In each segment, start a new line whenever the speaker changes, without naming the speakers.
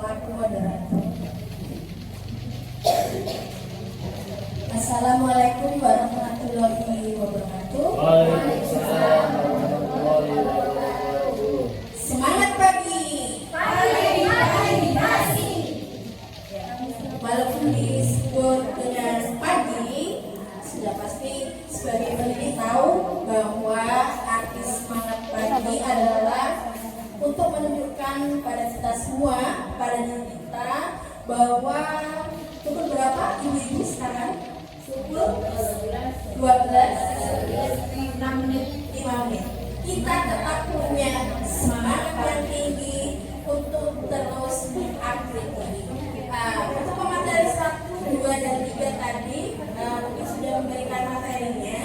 selaku moderator. Assalamualaikum warahmatullahi wabarakatuh.
Waalaikumsalam warahmatullahi wabarakatuh.
Semangat pagi. Walaupun disebut dengan pagi, sudah pasti sebagai pendidik tahu bahwa arti semangat pagi adalah untuk menunjukkan pada kita semua, pada diri kita, bahwa pukul berapa ibu-ibu sekarang? Pukul 5 menit. Kita tetap punya semangat yang tinggi untuk terus mengupgrade diri. Untuk pemateri 1, 2, dan 3 tadi mungkin sudah memberikan materinya.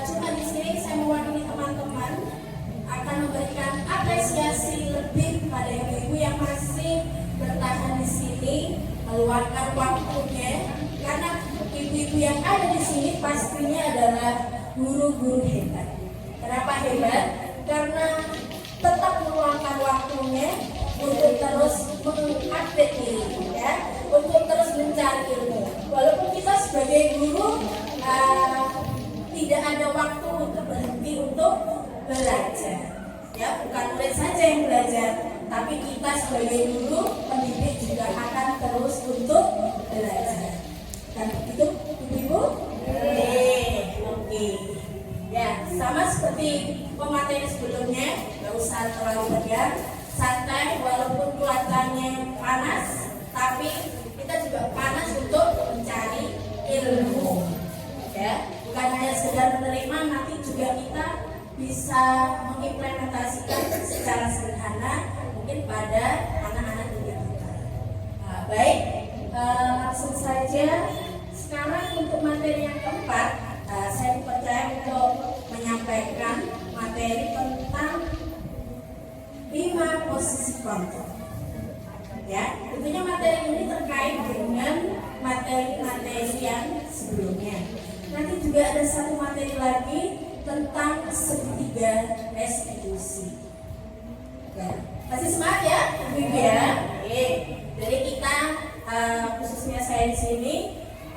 Cuma di sini saya mewakili teman-teman akan memberikan apresiasi lebih pada ibu-ibu yang masih bertahan di sini, meluangkan waktunya, karena ibu-ibu yang ada di sini pastinya adalah guru-guru hebat. Kenapa hebat? Karena tetap meluangkan waktunya untuk terus mengupdate diri, ya, untuk terus mencari ilmu. Walaupun kita sebagai guru tidak ada waktu untuk berhenti untuk belajar, ya, bukan murid saja yang belajar, tapi kita sebagai guru pendidik juga akan terus untuk belajar. Dan begitu, ibu-ibu? Oke. Ya, sama seperti pemateri sebelumnya, nggak usah terlalu tegang, santai, walaupun kelihatannya panas, tapi kita juga panas untuk mencari ilmu. Ya, bukan hanya sekedar menerima, nanti juga kita bisa mengimplementasikan secara sederhana mungkin pada anak-anak didik kita. Baik, langsung saja. Sekarang untuk materi yang keempat, saya dipercaya untuk menyampaikan materi tentang 5 posisi kontrol. Ya, tentunya materi ini terkait dengan materi-materi yang sebelumnya. Nanti juga ada satu materi lagi tentang segitiga restitusi. Ya, masih semangat ya, ibu-ibu ya. Jadi kita khususnya saya di sini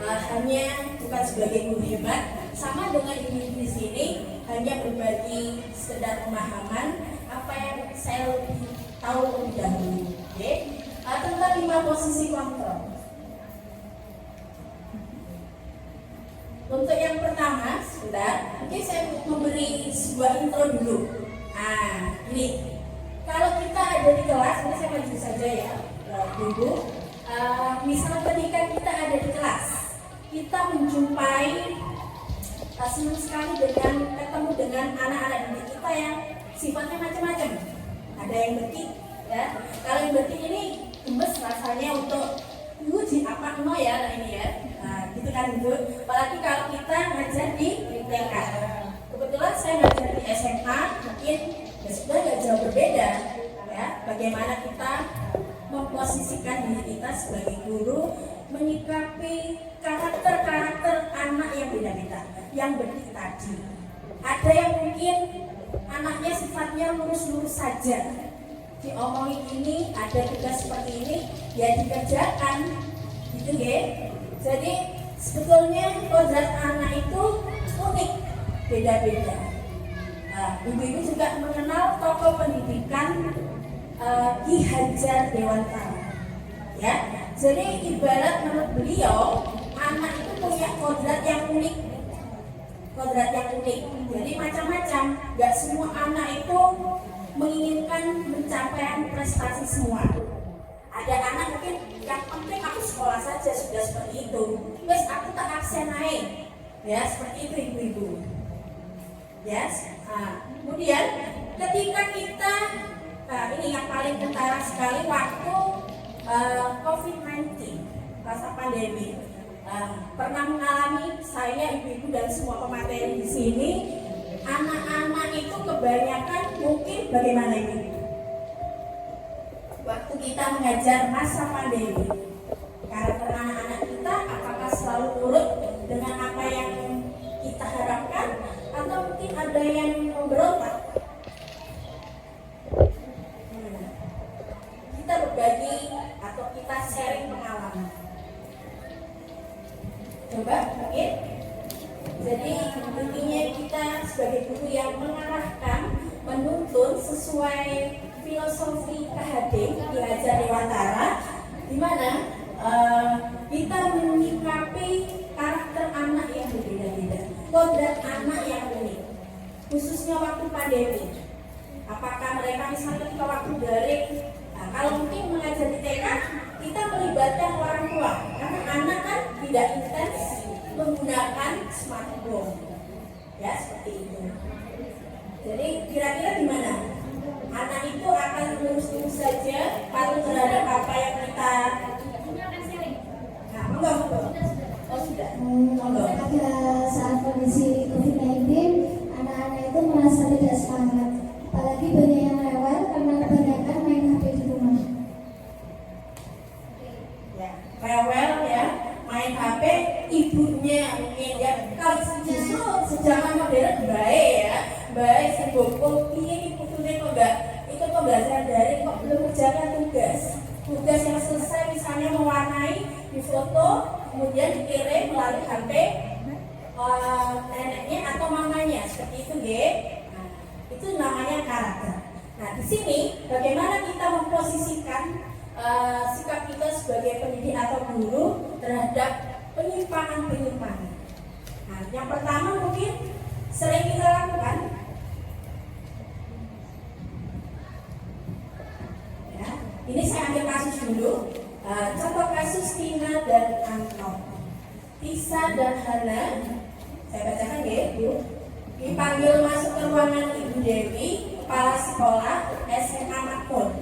hanya bukan sebagai guru hebat, sama dengan ibu-ibu di sini, hanya berbagi sekedar pemahaman apa yang saya lebih tahu lebih dahulu. Tentang 5 posisi kontrol. Untuk yang pertama, sebentar, mungkin saya memberi sebuah intro dulu. Ini, kalau kita ada di kelas, ini saya maju saja ya, ibu. Misalnya ketika kita ada di kelas, kita menjumpai senang sekali dengan ketemu dengan anak-anak didik kita yang sifatnya macam-macam. Ada yang betik, ya. Kalau yang betik ini gemes rasanya untuk uji apa no ya ini ya. Gitu kan ibu. Apalagi kalau kita ngajar di TK. Kebetulan saya ngajar di SMA, mungkin ya sudah nggak jauh berbeda, ya. Bagaimana kita memposisikan diri kita sebagai guru, menyikapi karakter-karakter anak yang beda-beda, yang berbeda tadi. Ada yang mungkin anaknya sifatnya lurus-lurus saja, diomongin ini, ada tugas seperti ini, ya dikerjakan, gitu ya. Jadi sebetulnya kodrat anak itu unik, beda-beda. Ibu-ibu juga mengenal tokoh pendidikan Ki Hajar Dewantara, ya. Jadi ibarat menurut beliau, anak itu punya kodrat yang unik, Jadi macam-macam. Gak semua anak itu menginginkan pencapaian prestasi semua. Ada anak mungkin yang penting aku sekolah saja sudah seperti itu. Terus aku tak absen naik, ya seperti itu ibu-ibu. Yes. Kemudian ketika kita ini yang paling kentara sekali waktu COVID-19, masa pandemi, pernah mengalami saya, ibu-ibu dan semua pemateri di sini, anak-anak itu kebanyakan mungkin bagaimana ini? Waktu kita mengajar masa pandemi, karakter anak-anak kita apakah selalu nurut dengan apa yang kita harapkan, atau mungkin ada yang memberontak? Kita berbagi sesuai filosofi KHD Ki Hajar Dewantara, di mana kita menyikapi karakter anak yang berbeda-beda, kodrat anak yang unik, khususnya waktu pandemi. Apakah mereka misalnya ketika waktu daring, nah, kalau mungkin mengajar di TK, kita melibatkan orang tua, karena anak kan tidak intens menggunakan smartphone, ya seperti itu. Jadi kira-kira gimana? Anak itu akan lurus-lurus saja patuh terhadap apa yang kita. Nah, monggo. Oh sudah. Monggo.
Pada saat kondisi COVID-19, anak-anak itu merasa tidak semangat. Apalagi banyak yang rewel karena kebanyakan main HP di rumah.
Ya, rewel ya, main HP, ibunya mungkin ya. Kalau justru sejaman modern baik ya, baik seboko piye ibunya kok enggak ikut pembelajaran daring, kok belum mengerjakan tugas yang selesai, misalnya mewarnai di foto kemudian dikirim melalui HP neneknya atau mamanya, seperti itu ya. Nah, itu namanya karakter. Nah, di sini bagaimana kita memposisikan sikap kita sebagai pendidik atau guru terhadap penyimpangan-penyimpangan. Nah, yang pertama mungkin sering kita lakukan, ya, ini saya ambil kasus dulu. Contoh kasus Tina dan Anton, Tisa dan Hana. Saya bacakan ya, Bu. Dipanggil masuk ke ruangan Ibu Dewi, kepala sekolah SMA Makmur.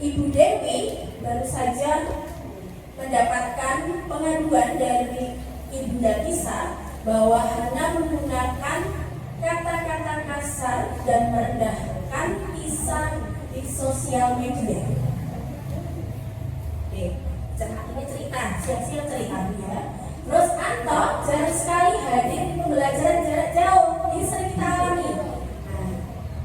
Ibu Dewi baru saja mendapatkan pengaduan dari Ibunda Tisa bahwa Hana menggunakan kata-kata kasar dan merendahkan Tisa di sosial media. Oke, ini cerita, siap-siap cerita ya. Terus Anto jarang sekali hadir di pembelajaran jarak jauh, ini sering kita alami. Nah,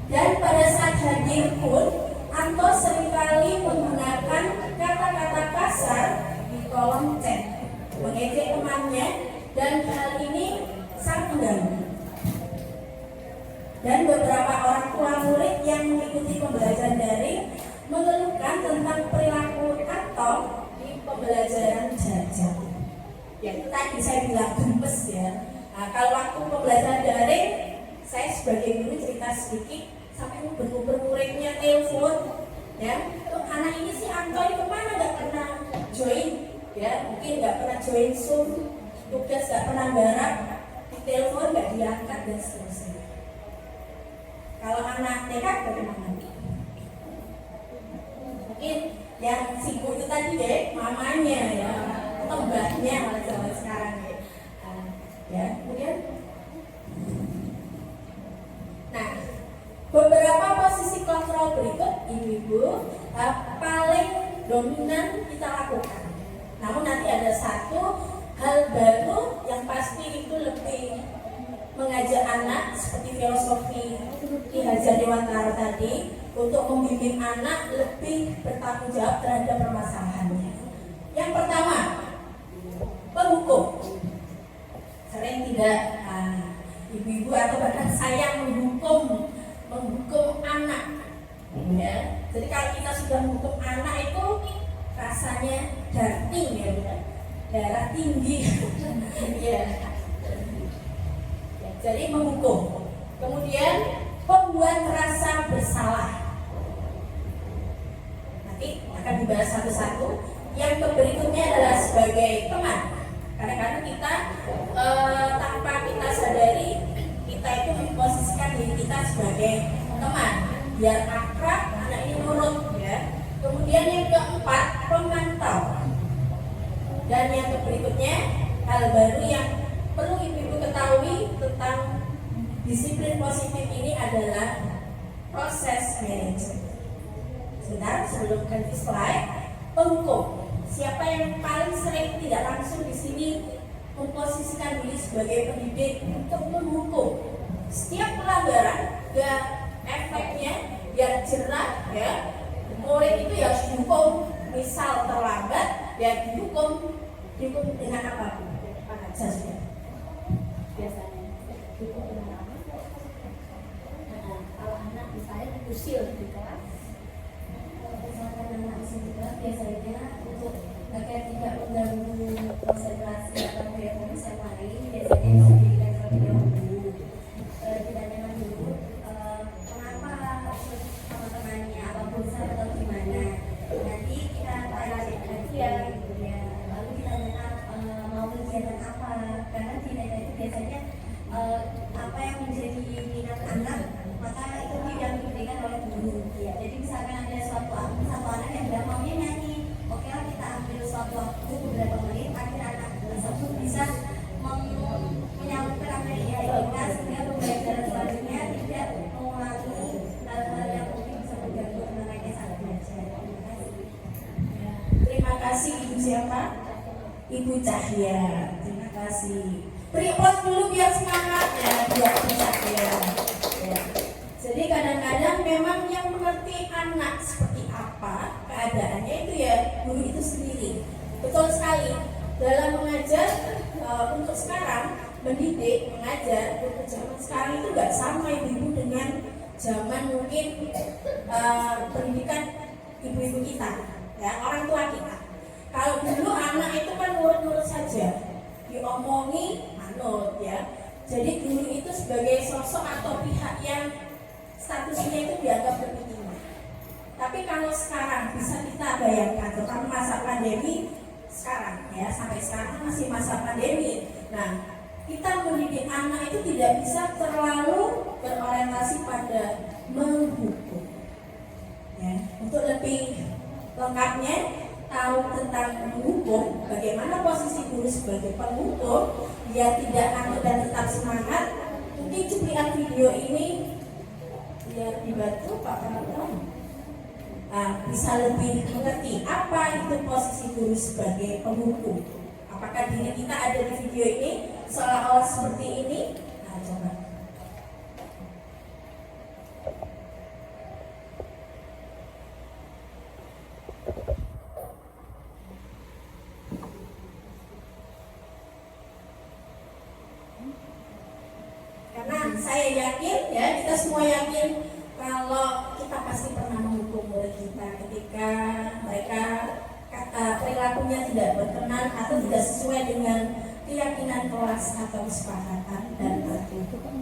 dan pada saat hadir pun Anto seringkali menggunakan kata-kata kasar di kolom chat, mengejek temannya, dan hal ini sangat mengganggu. Dan beberapa orang tua murid yang mengikuti pembelajaran daring mengeluhkan tentang perilaku Anto di pembelajaran jarak jauh. Ya itu tadi saya bilang gemes ya. Nah, kalau waktu pembelajaran daring, saya sebagai guru cerita sedikit, sampai nguber-nguber muridnya telepon, ya. Tuh anak ini si Anto ini kemana nggak pernah join, ya mungkin nggak pernah join Zoom, tugas nggak pernah garap, di telepon nggak diangkat dan seterusnya. Kalau anak TK bagaimana? Mungkin yang sibuk itu tadi deh, mamanya ya, atau mbaknya kalau zaman sekarang ya. Ya, kemudian, nah, beberapa posisi kontrol berikut ibu-ibu paling dominan kita lakukan. Namun nanti ada satu hal baru yang pasti itu lebih mengajak anak seperti filosofi Ki Hajar Dewantara tadi untuk membimbing anak lebih bertanggung jawab terhadap permasalahannya. Yang pertama, penghukum. Sering tidak ibu-ibu atau bahkan saya menghukum anak. Ya. Jadi kalau kita sudah menghukum anak itu rasanya darting ya, darah tinggi. Ya. Jadi menghukum. Kemudian membuat rasa bersalah. Nanti akan dibahas satu-satu. Yang berikutnya adalah sebagai teman. Kadang-kadang kita tanpa kita sadari, kita itu memposisikan diri kita sebagai teman, biar akrab, anak ini nurut ya. Kemudian yang keempat, pemantau. Dan yang berikutnya, hal baru yang perlu ibu-ibu ketahui tentang disiplin positif ini adalah proses manajemen. Sebentar, sebelum ganti slide, penghukum. Siapa yang paling sering tidak langsung di sini memposisikan diri sebagai pendidik untuk menghukum setiap pelanggaran, dan efeknya biar jerah ya. Murid itu ya harus dihukum, misal terlambat ya dihukum dengan apa? Aja sudah. Biasanya dihukum dengan apa? Kalau anak misalnya usil di kelas.
Kalau misalkan anak usia juga biasanya untuk agar tidak mengganggu konsentrasi atau kegiatan saya main, biasanya bisa diberikan terlebih dahulu. Ditanyakan dulu kenapa sama temannya, apa bosan atau gimana. Nanti kita tanya dia, gitu ya. Lalu ditanyakan mau kegiatan apa, karena di nilai itu biasanya apa yang menjadi minat anak, maka itu yang diberikan oleh guru. Ya, jadi misalkan ada satu anak yang bilang maunya nyanyi, oke lah kita ambil suatu waktu beberapa menit agar anak tersebut bisa menyalurkan apa yang dia inginkan, sehingga pembelajaran selanjutnya tidak mengulangi hal-hal yang mungkin bisa mengganggu anaknya saat belajar.
Terima kasih Ibu siapa? Ibu Cahya. Terima kasih. Beri applause dulu biar semangat ya, biar Ibu Cahya. Ya. Jadi kadang-kadang memang yang mengerti anak seperti apa keadaannya itu ya guru itu sendiri. Betul sekali. Dalam mengajar untuk sekarang mendidik, mengajar untuk zaman sekarang itu nggak sama ibu-ibu dengan zaman mungkin pendidikan ibu-ibu kita, ya orang tua kita. Kalau dulu anak itu kan nurut-nurut saja, diomongi manut ya. Jadi guru itu sebagai sosok atau pihak yang statusnya itu dianggap lebih tinggi. Tapi kalau sekarang bisa kita bayangkan, terutama masa pandemi sekarang ya, sampai sekarang masih masa pandemi. Nah, kita mendidik anak itu tidak bisa terlalu berorientasi pada menghukum. Ya, untuk lebih lengkapnya tahu tentang menghukum, bagaimana posisi guru sebagai penghukum, biar tidak takut dan tetap semangat. Mungkin cuplikan video ini biar dibantu Pak Prabowo. Bisa lebih mengerti apa itu posisi guru sebagai penghukum. Apakah diri kita ada di video ini seolah-olah seperti ini? Nah, coba. Karena saya yakin ya, kita semua yakin kalau kita pasti pernah menghukum murid kita ketika mereka perilakunya tidak berkenan atau tidak sesuai dengan keyakinan kelas atau kesepakatan dan aturan.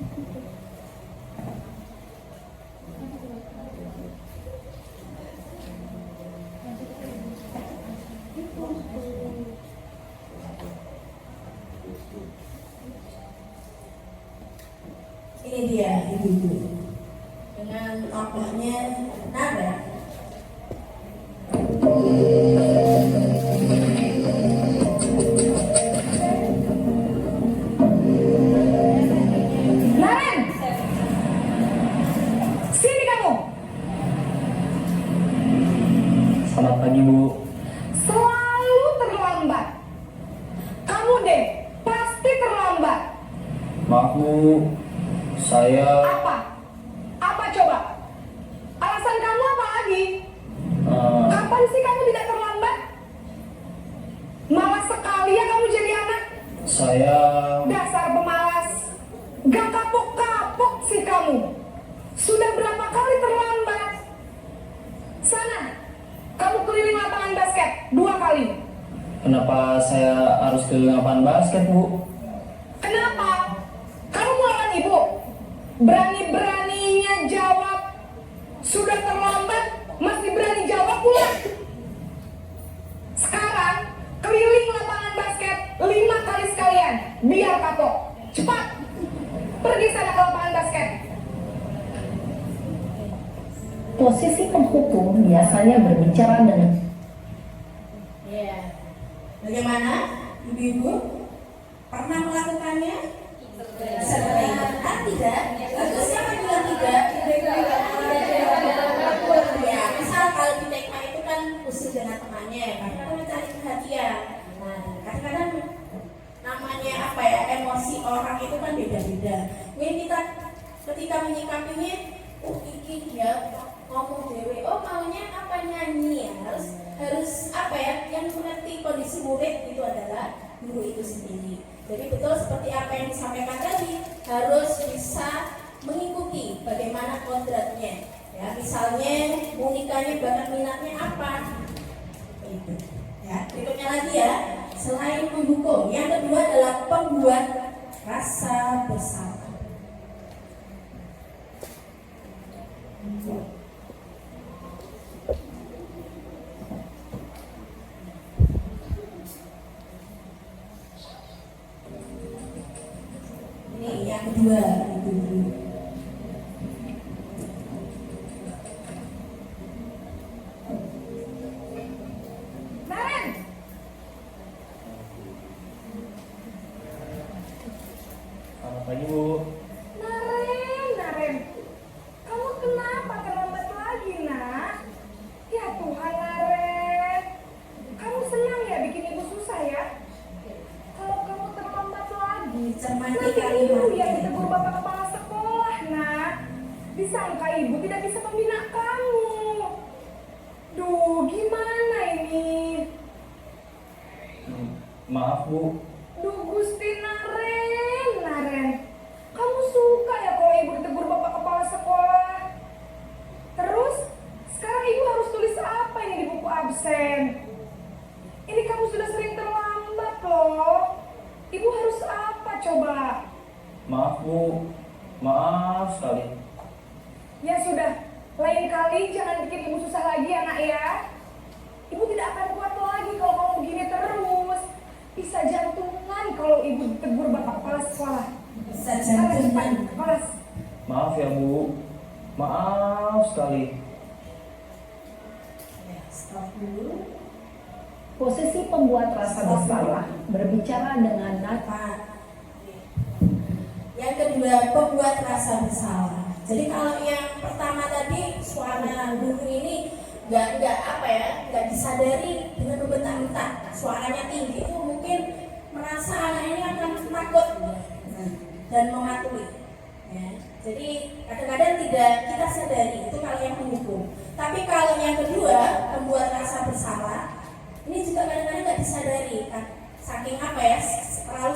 Ini dia ibu-ibu dengan tokohnya Nada.
Naren, sini kamu.
Selamat pagi, Bu.
Selalu terlambat. Kamu deh, pasti terlambat.
Maaf, Bu. Saya
Apa? Apa coba? Alasan kamu apa lagi? Kapan sih kamu tidak terlambat? Malas sekali ya kamu jadi anak.
saya
Dasar pemalas. Gak kapok-kapok sih kamu. Sudah berapa kali terlambat? Sana, kamu keliling lapangan basket 2 kali.
Kenapa saya harus keliling lapangan basket, Bu?
Kenapa? Kamu melawan ibu? Berani-beraninya jawab. Sudah terlambat, masih berani jawab pula. Sekarang, keliling lapangan basket 5 kali sekalian. Biar kapok. Cepat. Pergi sana ke lapangan basket.
Posisi penghukum biasanya berbicara dengan
Ya. Bagaimana ibu-ibu? Pernah melakukannya? Sering. Tidak? Bagus, siapa bilang tidak? Ya, misal kalau di TK itu kan usil dengan temannya, karena kan mencari perhatian. Nah, kadang-kadang namanya apa ya, emosi orang itu kan beda-beda. Mungkin kita ketika menyikapinya, iki ya ngomong dewe, maunya apa nyanyi ya, harus apa ya, yang mengerti kondisi murid itu adalah guru itu sendiri. Jadi betul seperti apa yang disampaikan tadi, harus bisa mengikuti bagaimana kodratnya. Ya, misalnya unikanya bakat minatnya apa? Itu. Ya, berikutnya lagi ya, selain menghukum, yang kedua adalah pembuat rasa bersalah. Ini yang kedua itu.
Naren,
Selamat pagi, Bu.
Naren, kamu kenapa terlambat lagi, nak? Ya Tuhan, Naren, kamu senang ya bikin ibu susah ya? Kalau kamu terlambat lagi,
Cermati
nanti ibu
kalimatnya.
yang ditegur bapak kepala sekolah, nak. Disangka ibu tidak bisa membina kamu. Duh, gimana ini?
Maaf, Bu.
Duh, Gusti Naren, kamu suka ya kalau ibu ditegur bapak kepala sekolah? Terus, sekarang ibu harus tulis apa ini di buku absen? Ini kamu sudah sering terlambat loh. Ibu harus apa coba?
Maaf, Bu. Maaf sekali.
Ya sudah, lain kali jangan bikin ibu susah lagi ya nak ya. Ibu tidak akan kuat lagi kalau kamu begini terus. Bisa jantungan kalau ibu ditegur bapak kepala sekolah.
Bisa
Sekarang cepat,
jantungan.
kelas.
Maaf ya, Bu. Maaf sekali.
Ya, stop dulu.
Posisi pembuat rasa bersalah berbicara dengan nada
Pak. Yang kedua, pembuat rasa bersalah. Jadi kalau yang pertama tadi suara guru ini nggak disadari dengan membentak-bentak, suaranya tinggi itu mungkin merasa anak ini akan takut dan mematuhi. Ya. Jadi kadang-kadang tidak kita sadari itu kalau yang menghukum. Tapi kalau yang kedua, pembuat rasa bersalah, ini juga kadang-kadang nggak disadari kan, saking apa ya, terlalu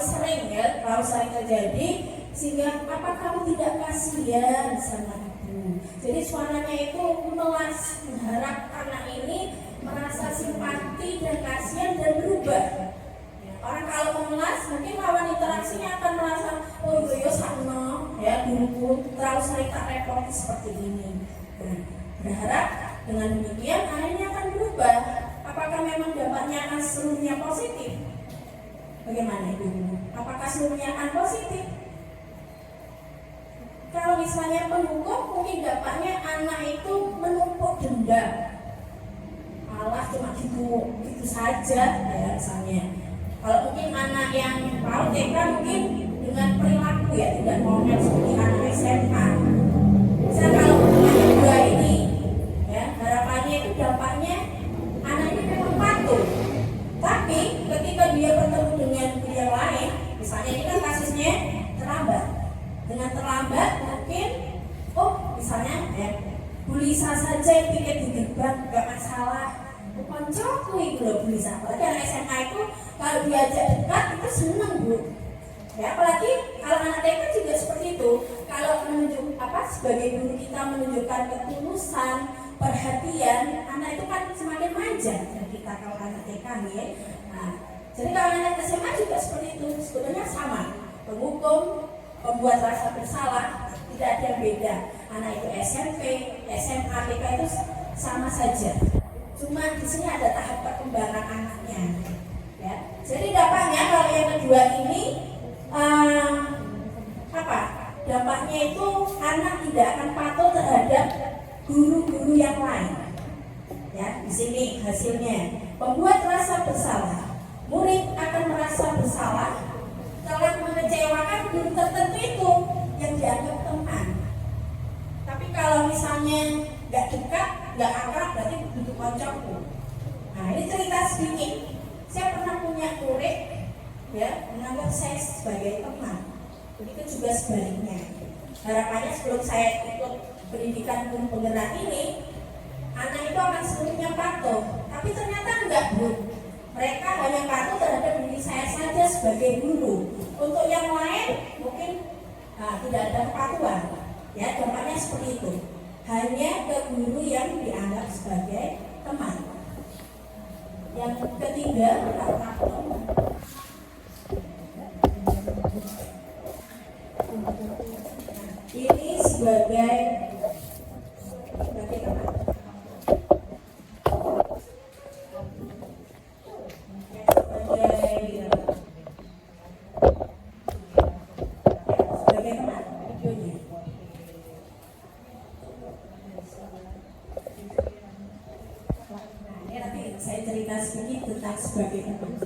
sering terjadi sehingga apa kamu tidak kasihan sama ibu. Jadi suaranya itu memelas, mengharap anak ini merasa simpati dan kasihan dan berubah. Ya, orang kalau memelas mungkin lawan interaksinya akan merasa oh iya sama ya guruku terlalu sering tak repoti seperti ini. Nah, berharap dengan demikian anak ini akan berubah. Apakah memang dampaknya akan seluruhnya positif? Bagaimana Ibu? Apakah seluruhnya akan positif? Kalau misalnya penghukum, mungkin dampaknya anak itu menumpuk dendam. Malah cuma gitu saja ya misalnya. Kalau mungkin anak yang PAUD TK mungkin dengan perilaku ya tidak ngomel seperti anak SMA. Misalnya kalau yang dua ini, ya harapannya itu dampaknya anak ini memang patuh. Tapi ketika dia bertemu dengan guru yang lain, misalnya ini kan kasusnya terlambat. Dengan terlambat mungkin, oh misalnya ya Bulisa saja tiket di gerbang gak masalah. Koncoku itu loh Bulisa. Apalagi anak SMA itu kalau diajak dekat itu seneng Bu. Ya apalagi kalau anak TK juga seperti itu. Kalau sebagai guru kita menunjukkan ketulusan, perhatian, anak itu kan semakin manja dari kita kalau anak TK ya. Nah, jadi kalau anak SMA juga seperti itu, sebenarnya sama. Penghukum, membuat rasa bersalah, tidak ada yang beda. Anak itu SMP, SMA, TK itu sama saja. Cuma di sini ada tahap perkembangan anaknya. Ya. Jadi dampaknya kalau yang kedua ini dampaknya itu anak tidak akan patuh terhadap guru-guru yang lain. Ya, di sini hasilnya membuat rasa bersalah. Murid akan merasa bersalah telah mengecewakan guru tertentu itu yang dianggap teman. Tapi kalau misalnya nggak dekat, nggak akrab, berarti duduk koncoku. Nah ini cerita sedikit. Saya pernah punya murid ya menganggap saya sebagai teman. Begitu juga sebaliknya. Harapannya sebelum saya ikut pendidikan guru penggerak ini, anak itu akan seluruhnya patuh. Tapi ternyata enggak Bu. Mereka hanya patuh terhadap diri saya saja sebagai guru. Untuk yang lain mungkin tidak ada kepatuhan. Ya, dampaknya seperti itu. hanya ke guru yang dianggap sebagai teman. Yang ketiga, praktek. Ini sebagai teman. Sebagai teman. Nah, ini nanti saya cerita sedikit tentang sebagai teman.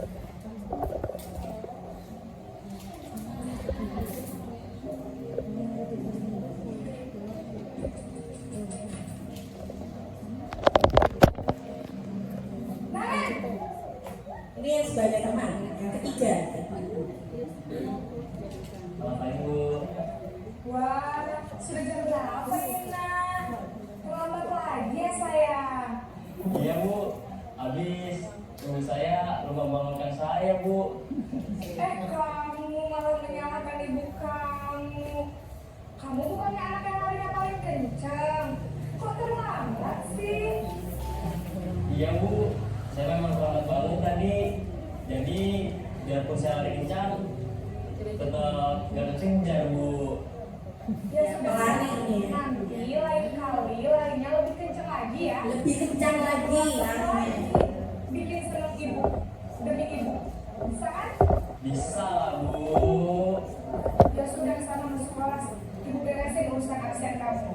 Ini yang sebagai teman. Yang ketiga.
Selamat pagi Bu.
Wah, sudah jam berapa ini nak? Terlambat lagi ya sayang.
Iya Bu, habis ibu saya lupa bangunkan saya Bu.
Kamu malah menyalahkan ibu kamu. Kamu bukannya anak yang larinya paling kencang. Kok terlambat sih?
Iya Bu, saya memang terlambat bangun tadi. Jadi biarpun saya lari kencang, tetap gak kekejar Bu.
Ya sudah,
Pelari ini ya.
nanti lain kali larinya lebih kencang lagi ya.
Lebih kencang lagi.
Bikin seneng ibu demi ibu. Bisa kan?
Bisa lah Bu.
Ya sudah, sana masuk kelas. Ibu beresin urusan absen kamu.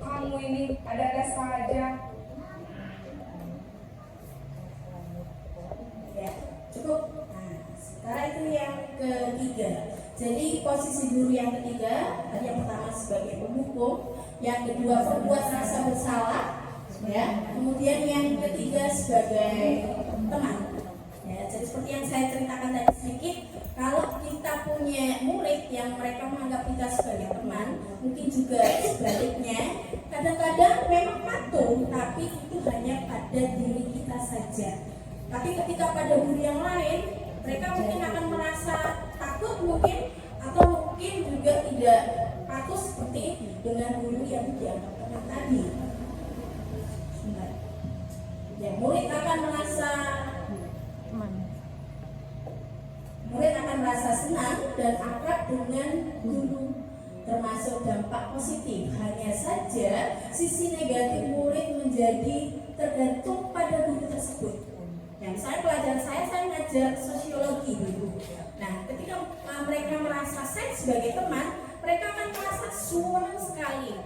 Kamu ini ada-ada saja.
Ya, cukup. Nah, sekarang itu yang ketiga. Jadi posisi guru yang ketiga, tadi yang pertama sebagai pendukung, yang kedua membuat rasa bersalah, ya. Kemudian yang ketiga sebagai teman. Ya, jadi seperti yang saya ceritakan tadi sedikit, kalau kita punya murid yang mereka menganggap kita sebagai teman, mungkin juga sebaliknya, kadang-kadang memang patuh, tapi itu hanya pada diri kita saja. Tapi ketika pada guru yang lain, mereka mungkin akan merasa takut mungkin, atau mungkin juga tidak patuh seperti dengan guru yang dianggap teman tadi. Ya, murid akan merasa senang dan akrab dengan guru, termasuk dampak positif. Hanya saja sisi negatif murid menjadi tergantung pada guru tersebut. Yang saya pelajaran saya ngajar sosiologi dulu. Nah, ketika mereka merasa saya sebagai teman, mereka akan merasa senang sekali.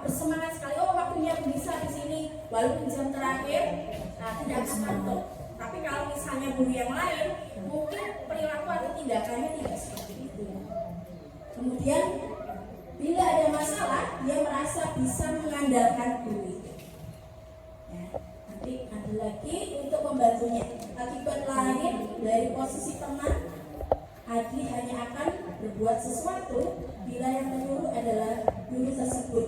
Bersemangat sekali. Waktunya bisa di sini. Walaupun jam terakhir tidak akan patuh. Tapi kalau misalnya guru yang lain, mungkin perilaku atau tindakannya tidak seperti itu. Kemudian, bila ada masalah, dia merasa bisa mengandalkan guru itu. Ya. Nanti ada lagi untuk membantunya. Akibat lain dari posisi teman, Adi hanya akan berbuat sesuatu bila yang menyuruh adalah guru tersebut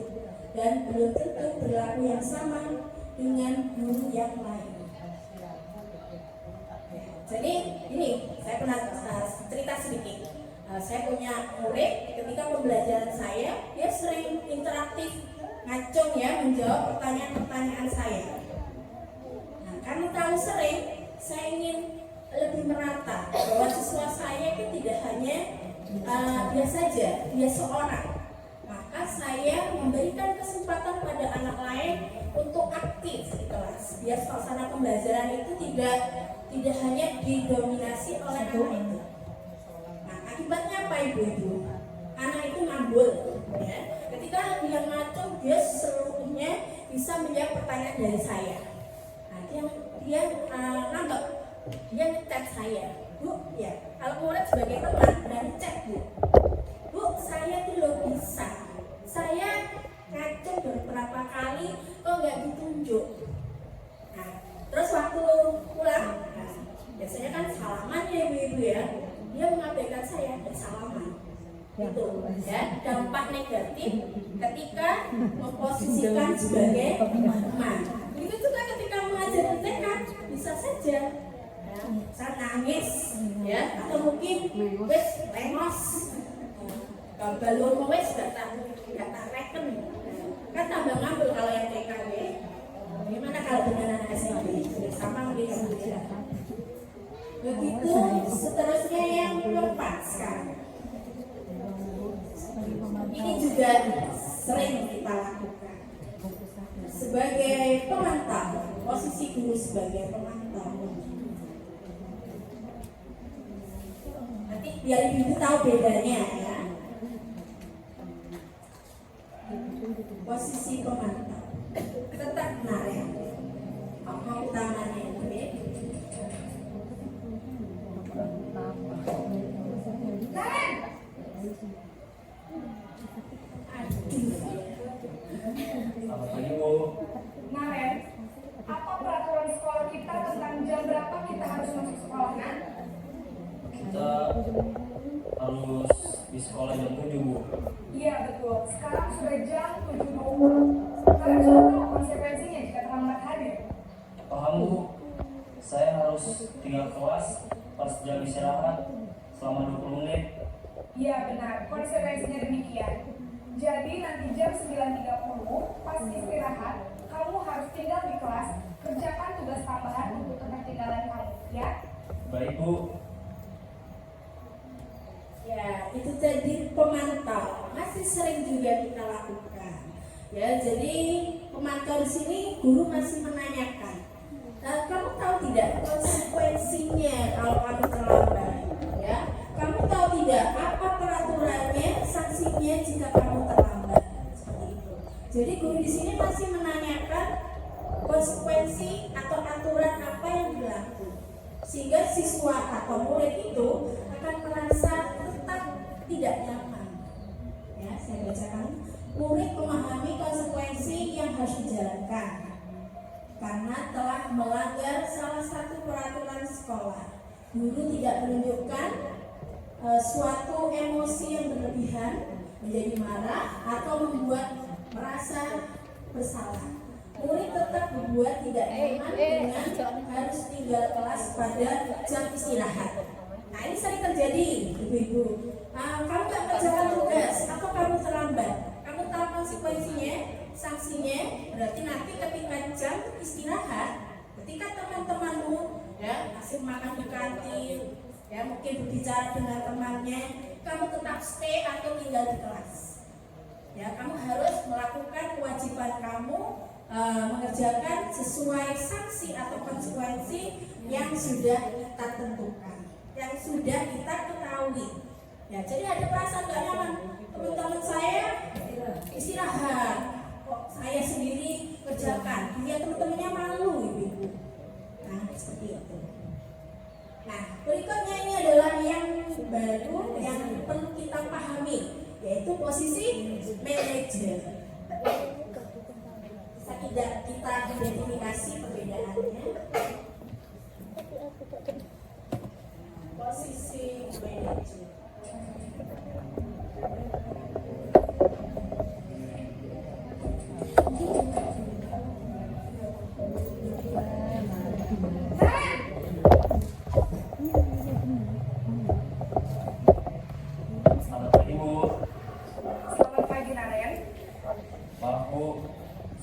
dan belum tentu berlaku yang sama dengan guru yang lain. Jadi ini saya pernah cerita sedikit. Saya punya murid, ketika pembelajaran saya, dia sering interaktif, ngacung ya, menjawab pertanyaan-pertanyaan saya. Karena terlalu sering, saya ingin lebih merata bahwa siswa saya itu tidak hanya dia saja, dia seorang. Maka saya memberikan kesempatan pada anak lain untuk aktif di kelas. Biar suasana pembelajaran itu tidak hanya didominasi oleh anak itu. Nah, akibatnya apa ibu-ibu? Anak itu ngambul. Ya. Ketika dia ngacung, dia seluruhnya bisa menjawab pertanyaan dari saya. Dia nganggap, dia ngechat saya, Bu, ya kalau murid sebagai teman dan ngechat Bu, saya tuh lo bisa, saya ngacung beberapa kali, kok nggak ditunjuk. Nah, terus waktu pulang, biasanya kan salaman ya ibu-ibu ya, dia mengabaikan saya dan salaman. Itu ya dampak negatif ketika memposisikan sebagai teman. Itu juga ketika mengajar TK bisa saja saya nangis ya, atau mungkin wes lemos balon wes gak tak reken. kan tambah ngambul kalau yang TKW. Gimana kalau dengan anak SMP? Sama mereka beda. Begitu seterusnya yang keempat sekarang. Ini juga sering kita lakukan sebagai pemantau, posisi guru sebagai pemantau. Nanti biar ibu tahu bedanya ya. Posisi pemantau tetap menarik. Apa utamanya itu?
Selamat pagi Bu.
Naren, apa peraturan sekolah kita tentang jam berapa kita harus masuk sekolah, Nan?
Kita harus di sekolah jam 7 Bu.
Iya betul, sekarang sudah jam 7.20. Kalian sudah tahu konsekuensinya jika terlambat hadir?
Paham Bu, saya harus tinggal kelas pas jam istirahat selama 20 menit.
Iya benar, konsekuensinya demikian. Jadi nanti jam 9.30 pas istirahat, kamu harus tinggal di kelas, kerjakan tugas tambahan untuk ketertinggalan kamu, ya?
Baik Bu.
Ya, itu jadi pemantau. Masih sering juga kita lakukan. Ya, jadi pemantau di sini guru masih menanyakan. Kamu tahu tidak konsekuensinya kalau kamu terlambat? Ya, kamu tahu tidak apa peraturannya, sanksinya jika kamu terlambat? Seperti itu. Jadi guru di sini masih menanyakan konsekuensi atau aturan apa yang berlaku, sehingga siswa atau murid itu akan merasa tetap tidak nyaman. Ya, saya bacakan. Murid memahami konsekuensi yang harus dijalankan karena telah melanggar salah satu peraturan sekolah. Guru tidak menunjukkan suatu emosi yang berlebihan, menjadi marah atau membuat merasa bersalah. Murid tetap membuat tidak nyaman dengan harus tinggal kelas pada jam istirahat. Nah, ini sering terjadi, ibu-ibu. Kamu tak kerjakan tugas atau kamu terlambat, kamu tahu konsekuensinya, sanksinya. Berarti nanti ketika jam istirahat, ketika teman-temanmu ya asik makan di kantin, ya mungkin berbicara dengan temannya, kamu tetap stay atau tinggal di kelas. Ya, kamu harus melakukan kewajiban kamu, mengerjakan sesuai sanksi atau konsekuensi yang sudah kita tentukan, yang sudah kita ketahui. Ya, jadi ada perasaan gak nyaman, teman-teman saya istirahat, kok saya sendiri kerjakan, dia teman-temannya malu, ibu-ibu. Nah, seperti itu. Nah, berikutnya ini adalah yang baru yang perlu kita pahami, yaitu posisi manajer. Bisa tidak kita identifikasi perbedaannya? Posisi manajer.
Selamat pagi Bu.
Selamat pagi, Naren.
Maaf Bu,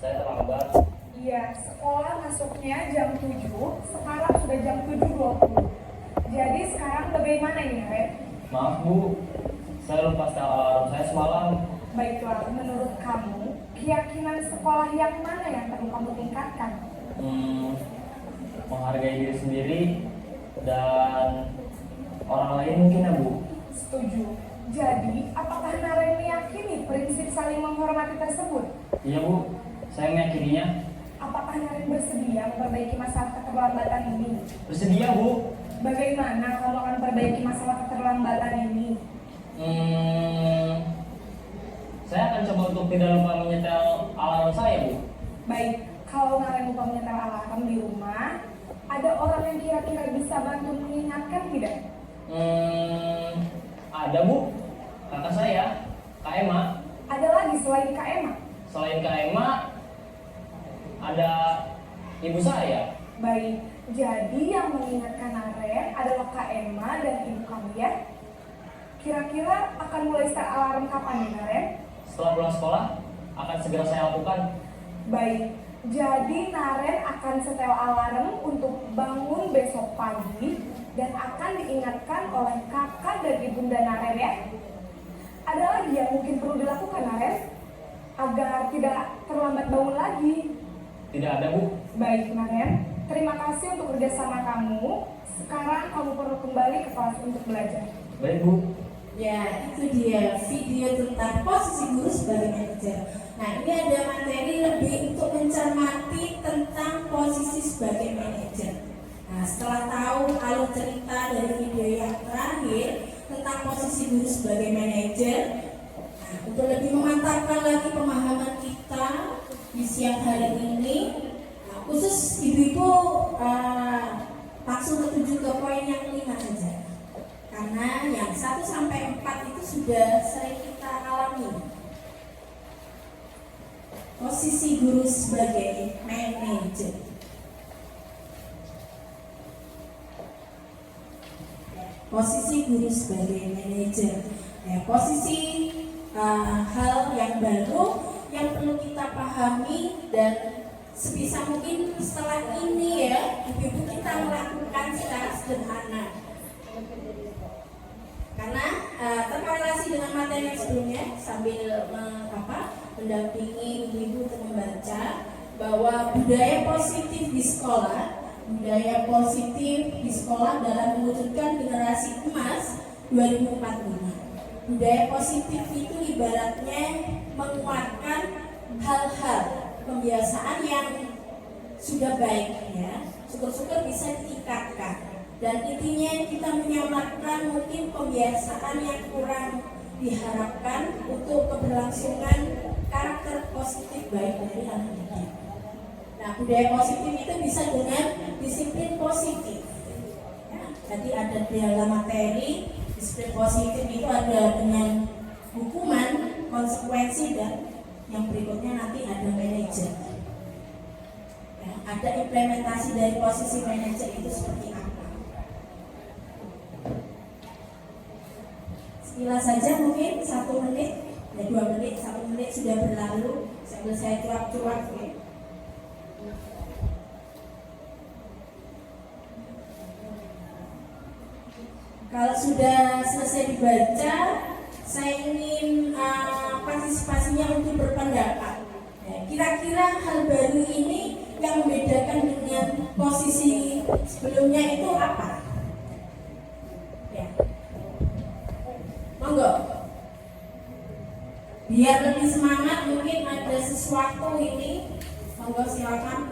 saya terlambat.
Iya, sekolah masuknya jam 7, sekarang sudah jam 7.20. Jadi sekarang bagaimana ini, Naren?
Maaf Bu, saya lupa setel alarm saya semalam.
Baiklah, menurut kamu, keyakinan sekolah yang mana yang perlu kamu tingkatkan?
Menghargai diri sendiri dan orang lain mungkin ya Bu.
Setuju. Jadi, apakah Naren meyakini prinsip saling menghormati tersebut?
Iya Bu, saya meyakininya.
Apakah Naren bersedia memperbaiki masalah keterlambatan ini?
Bersedia Bu.
Bagaimana kamu akan perbaiki masalah keterlambatan ini?
Saya akan coba untuk tidak lupa menyetel alarm saya Bu.
Baik, kalau Naren lupa menyetel alarm di rumah, ada orang yang kira-kira bisa bantu mengingatkan tidak?
Ada Bu, kakak saya, Kak Emma.
Ada lagi selain Kak Emma?
Selain Kak Emma, ada ibu saya.
Baik, jadi yang mengingatkan Naren adalah Kak Emma dan ibu kamu ya? Kira-kira akan mulai start alarm kapan nih Naren?
Setelah pulang sekolah, akan segera saya lakukan.
Baik, jadi Naren akan setel alarm untuk bangun besok pagi dan akan diingatkan oleh kakak dan ibunda Naren ya. Ada lagi yang mungkin perlu dilakukan Naren agar tidak terlambat bangun lagi?
Tidak ada, Bu.
Baik Naren, terima kasih untuk kerjasama kamu. Sekarang kamu perlu kembali ke kelas untuk belajar.
Baik, Bu.
Ya, itu dia video tentang posisi guru sebagai manajer. Nah, ini ada materi lebih untuk mencermati tentang posisi sebagai manajer. Nah, setelah tahu alur cerita dari video yang terakhir tentang posisi guru sebagai manajer, nah, untuk lebih memantapkan lagi pemahaman kita di siang hari ini, nah, khusus ibu-ibu langsung menuju ke poin yang 5 saja. Karena yang 1 sampai 4 itu sudah sering kita alami. Posisi guru sebagai manajer. Posisi guru sebagai manajer. Ya, posisi hal yang baru yang perlu kita pahami, dan sebisa mungkin setelah ini ya, ibu-ibu kita melakukan secara sederhana. Karena terkorelasi dengan materi yang sebelumnya, sambil mendampingi ibu-ibu untuk membaca bahwa budaya positif di sekolah dalam mewujudkan generasi emas 2045. Budaya positif itu ibaratnya menguatkan hal-hal kebiasaan yang sudah baik ya, syukur-syukur bisa ditingkatkan. Dan intinya kita menyamarkan mungkin kebiasaan yang kurang diharapkan untuk keberlangsungan karakter positif baik dari anak didik. Nah, budaya positif itu bisa dengan disiplin positif. Ya, tadi ada di dalam materi disiplin positif itu ada dengan hukuman, konsekuensi, dan yang berikutnya nanti ada manajer. Ya, ada implementasi dari posisi manajer itu seperti apa? Sekilas saja mungkin 1 menit, 2 menit, 1 menit sudah berlalu sambil saya cuap-cuap ya. Kalau sudah selesai dibaca, saya ingin partisipasinya untuk berpendapat. Ya, kira-kira hal baru ini yang membedakan dengan posisi sebelumnya itu apa? Ya. Monggo. Biar lebih semangat, mungkin ada sesuatu ini. Monggo silakan.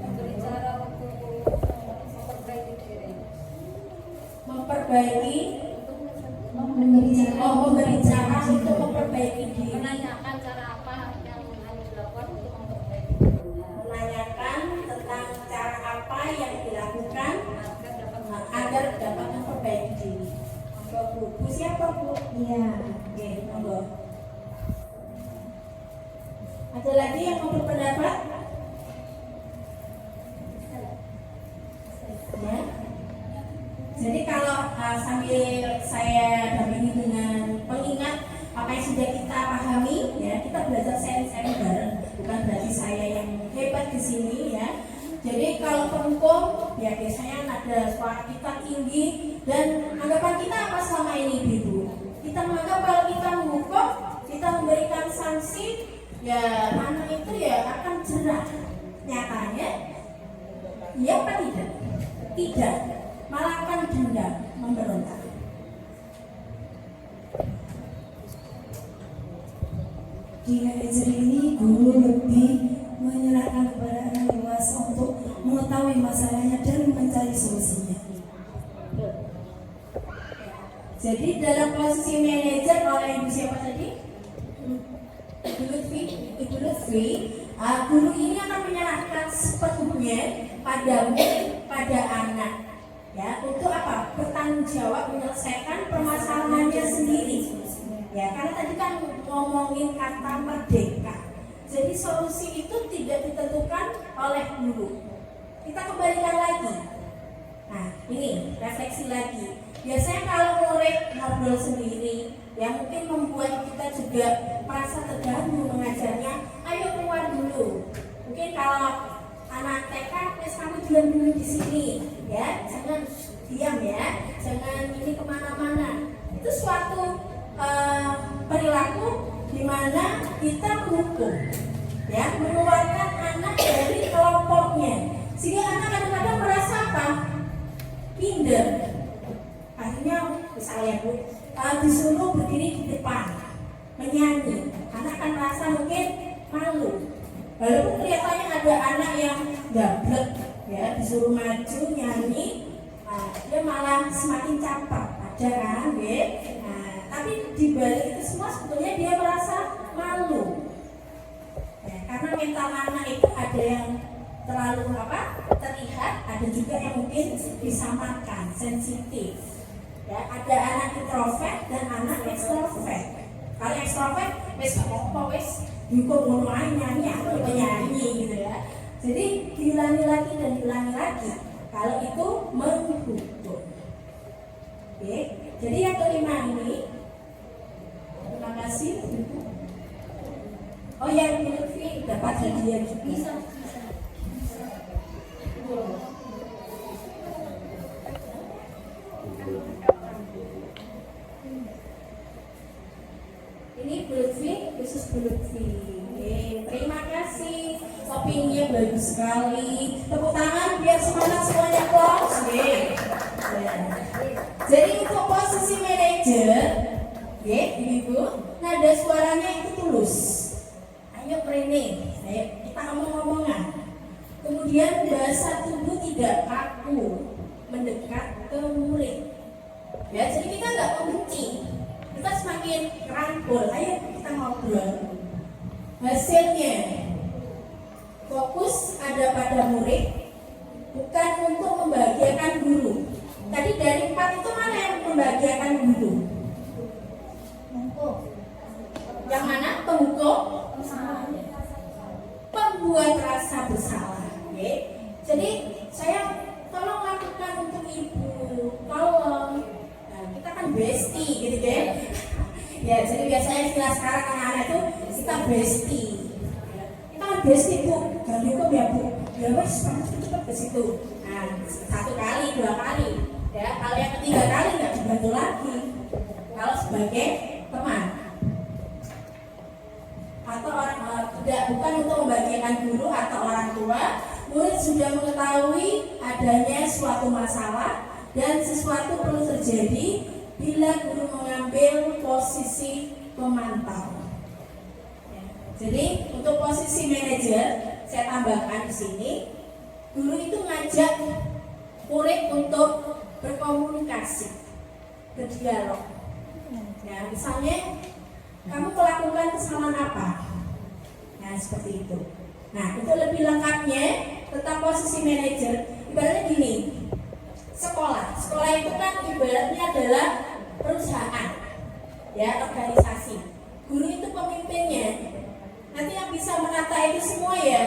Memberi cara untuk memperbaiki diri.
Menanyakan cara apa yang harus dilakukan untuk memperbaiki diri.
Menanyakan tentang cara apa yang dilakukan agar dapat memperbaiki diri. Bu siapa Bu? Iya. Oke, monggo. Ada lagi yang mau berpendapat? Ya. Jadi kalau sambil saya dampingi dengan pengingat apa yang sudah kita pahami, ya kita belajar sharing-sharing bareng. Bukan berarti saya yang hebat di sini ya. Jadi kalau penghukum, ya biasanya ada suara kita tinggi, dan anggapan kita apa selama ini Ibu? Kita menganggap kalau kita menghukum, kita memberikan sanksi, ya anak itu ya akan jerah. Nyatanya, iya apa tidak? Tidak, malah akan dendam, memberontak.
Di manajer ini guru lebih menyerahkan kepada anak dewasa untuk mengetahui masalahnya dan mencari solusinya.
Jadi dalam posisi manajer oleh Ibu siapa tadi? Ibu Lutfi, guru ini akan menyerahkan sepenuhnya pada anak, ya untuk apa? Bertanggung jawab menyelesaikan permasalahannya sendiri. Ya, karena tadi kan ngomongin kata merdeka. Jadi solusi itu tidak ditentukan oleh guru. Kita kembalikan lagi. Nah, ini refleksi lagi. Biasanya kalau murid ngobrol sendiri, yang mungkin membuat kita juga merasa terganggu mengajarnya, ayo keluar dulu. Mungkin kalau anak TK, kamu diam dulu di sini, ya, jangan diam ya, jangan ini kemana-mana. Itu suatu perilaku di mana kita menghukum, ya, mengeluarkan anak dari kelompoknya, sehingga anak kadang-kadang merasa apa? Minder. Akhirnya misalnya Bu, disuruh berdiri di depan menyanyi, anak kan merasa mungkin malu. Walaupun kelihatannya ada anak yang gablek, ya, disuruh maju nyanyi, dia malah semakin capak, ada kan, ya. Tapi di balik itu semua sebetulnya dia merasa malu, ya, karena mental anak itu ada yang terlalu terlihat, ada juga yang mungkin disamakan, sensitif. Ya, ada anak introvert dan anak ekstrovert. Kalau ekstrovert, wes apa wes, juga mau nyanyi, aku penyanyi gitu ya. Jadi diulangi lagi dan diulangi lagi. Kalau itu menghukum. Oke, jadi yang kelima ini, terima kasih. Oh yang Lutfi dapat hadiah juga. Ini Lutfi, khusus Lutfi. Terima kasih, opininya bagus sekali. Tepuk tangan biar semangat semuanya kelas. Jadi untuk posisi manajer, Ibu, nada suaranya itu tulus. Ayo training, ayo kita ngomong-ngomongan. Kemudian bahasa tubuh tidak kaku, mendekat ke murid. Ya, jadi kita nggak membenci, kita semakin rangkul. Ayo kita ngobrol. Hasilnya fokus ada pada murid, bukan untuk membahagiakan guru. Tadi dari 4 itu mana yang membahagiakan guru? Yang mana? Penghukum? Pembuat rasa bersalah. Jadi saya tolong lakukan untuk ibu, tolong. Nah, kita kan bestie gitu kan. Ya, jadi biasanya istilah sekarang anak-anak itu kita bestie. Kita kan bestie Bu, jangan dihukum ya Bu. Ya wes, cepat ke situ. Nah, 1 kali, 2 kali. Ya, kalau yang ketiga kali nggak dibantu lagi. Kalau sebagai teman atau orang tidak, bukan untuk membahagiakan guru atau orang tua, murid sudah mengetahui adanya suatu masalah dan sesuatu perlu terjadi bila guru mengambil posisi pemantau. Ya. Jadi untuk posisi manajer saya tambahkan di sini, guru itu ngajak murid untuk berkomunikasi, berdialog. Ya, misalnya kamu melakukan kesalahan apa? Nah, seperti itu. Nah, untuk lebih lengkapnya tentang posisi manajer, ibaratnya gini. Sekolah itu kan ibaratnya adalah perusahaan, ya, organisasi. Guru itu pemimpinnya. Nanti yang bisa menata itu semua ya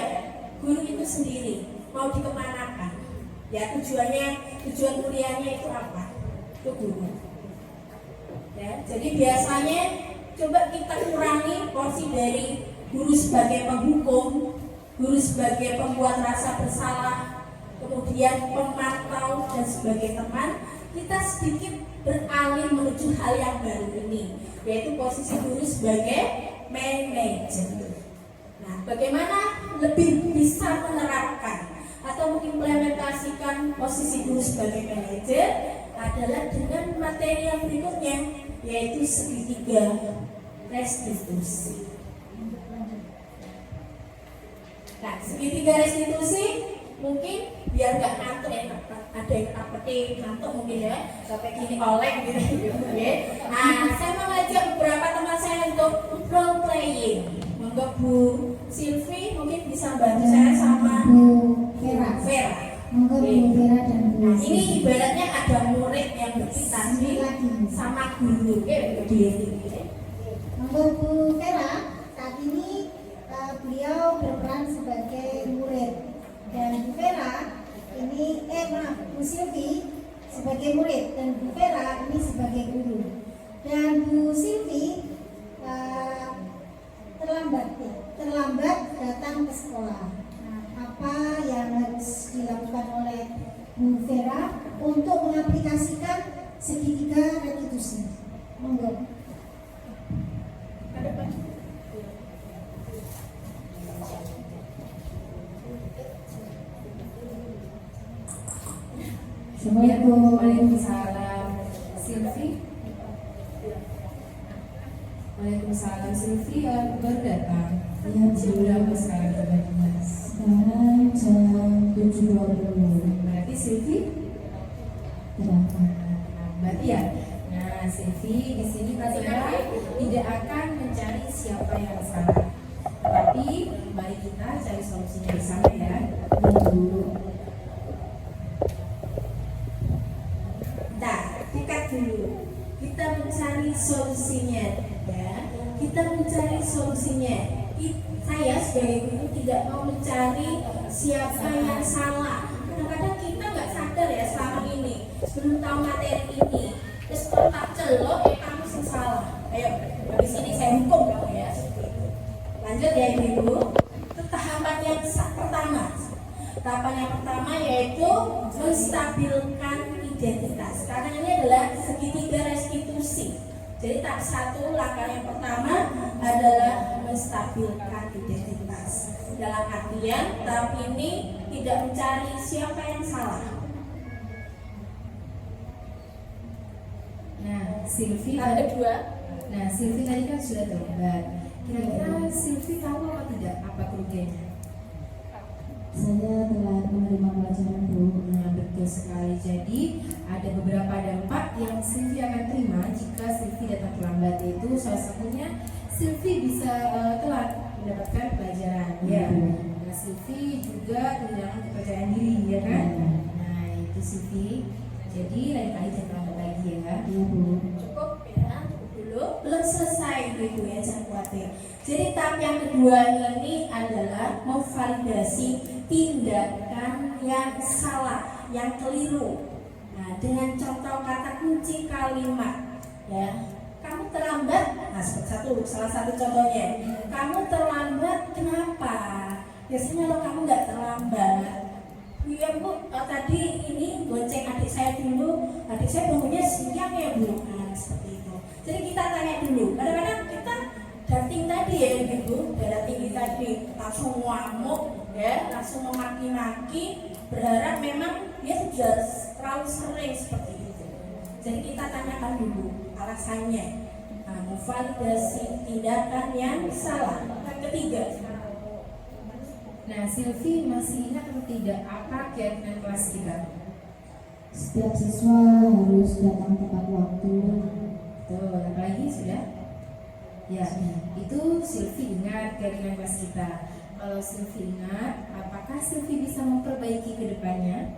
guru itu sendiri. Mau dikemanakan? Ya, tujuan kuliahnya itu apa? Itu guru. Ya, jadi biasanya coba kita kurangi porsi dari guru sebagai penghukum, guru sebagai pembuat rasa bersalah, kemudian pemantau dan sebagai teman. Kita sedikit beralih menuju hal yang baru ini, yaitu posisi guru sebagai manajer. Nah, bagaimana lebih bisa menerapkan atau mengimplementasikan posisi guru sebagai manajer adalah dengan materi yang berikutnya, yaitu segitiga restitusi. Nah, segitiga restitusi mungkin biar nggak ngantuk ya, ada yang petik ngantuk mungkin ya, sampai gini oleng gitu ya. Nah, saya mau ngajak beberapa teman saya untuk role playing. Monggo Bu Silvi mungkin bisa bantu saya sama
Bu Vera. Monggo Bu Vera dan Bu.
Nah, ini ibaratnya ada murid yang berinteraksi sama guru,
Monggo Bu Vera, saat ini beliau berperan sebagai murid dan Bu Vera ini Bu Silvi sebagai murid dan Bu Vera
sebagai guru. Dan Bu Silvi terlambat datang ke sekolah. Nah, apa yang harus dilakukan oleh Bu Vera untuk mengaplikasikan segitiga restitusi? Monggo.
Assalamualaikum. Waalaikumsalam. Silvi. Waalaikumsalam. Silvi baru datang.
Ya,
Jam berapa sekarang coba Mas?
sekarang jam 7.20.
Berarti Silvi
Berapa?
berarti ya. Nah, Silvi di sini Basara tidak akan mencari siapa yang salah, tetapi mari kita cari solusinya bersama ya. Nah, dekat dulu. Kita mencari solusinya, ya. Kita mencari solusinya. Saya sebagai guru tidak mau mencari siapa yang salah. Kadang-kadang kita nggak sadar ya selama ini, sebelum tahu materi ini, terus kontak celok, kamu sih salah. Ayo, habis ini saya hukum kamu ya. Lanjut ya Ibu. Itu tahapan yang pertama. Tahapan yang pertama yaitu menstabilkan identitas. Karena ini adalah segitiga restitusi. Jadi tahap satu, langkah yang pertama adalah menstabilkan identitas. Dalam artian tahap ini tidak mencari siapa yang salah. Nah, Silvi ada dua. Nah, Silvi tadi kan sudah terlibat. Kira-kira Silvi tahu apa tidak apa kerugiannya?
Saya telah menerima pelajaran Bu.
Nah, betul sekali. Jadi ada beberapa dampak yang Silvi akan terima jika Silvi datang terlambat, yaitu salah satunya Silvi bisa telat mendapatkan pelajaran. Ya. Nah, Silvi juga kehilangan kepercayaan diri, ya kan? Nah, itu Silvi. Jadi lain kali jangan terlambat lagi ya.
Iya Bu.
Cukup ya, cukup dulu. Belum selesai Ibu ya, jangan khawatir. Jadi tahap yang kedua ini adalah memvalidasi tindakan yang salah, yang keliru. Nah, dengan contoh kata kunci kalimat, ya, kamu terlambat. Nah, salah satu contohnya, kamu terlambat kenapa? Biasanya kalau kamu nggak terlambat, iya Bu, tadi ini bonceng adik saya dulu, adik saya bangunnya siang ya Bu. Nah, seperti itu. Jadi kita tanya dulu. Kadang-kadang kita dating tadi ya Ibu, darah tinggi tadi langsung ngamuk ya, langsung memaki-maki, berharap memang dia sudah terlalu sering seperti itu. Jadi kita tanyakan dulu alasannya. Nah, memvalidasi tindakan yang salah. Yang ketiga. Nah, Silvi masih ingat atau tidak apa keyakinan kelas kita?
Setiap siswa harus datang tepat waktu.
Tuh, apalagi sudah? Ya, itu Silvi ingat keyakinan kelas kita. Kalau Silvi ingat, apakah Silvi bisa memperbaiki ke depannya?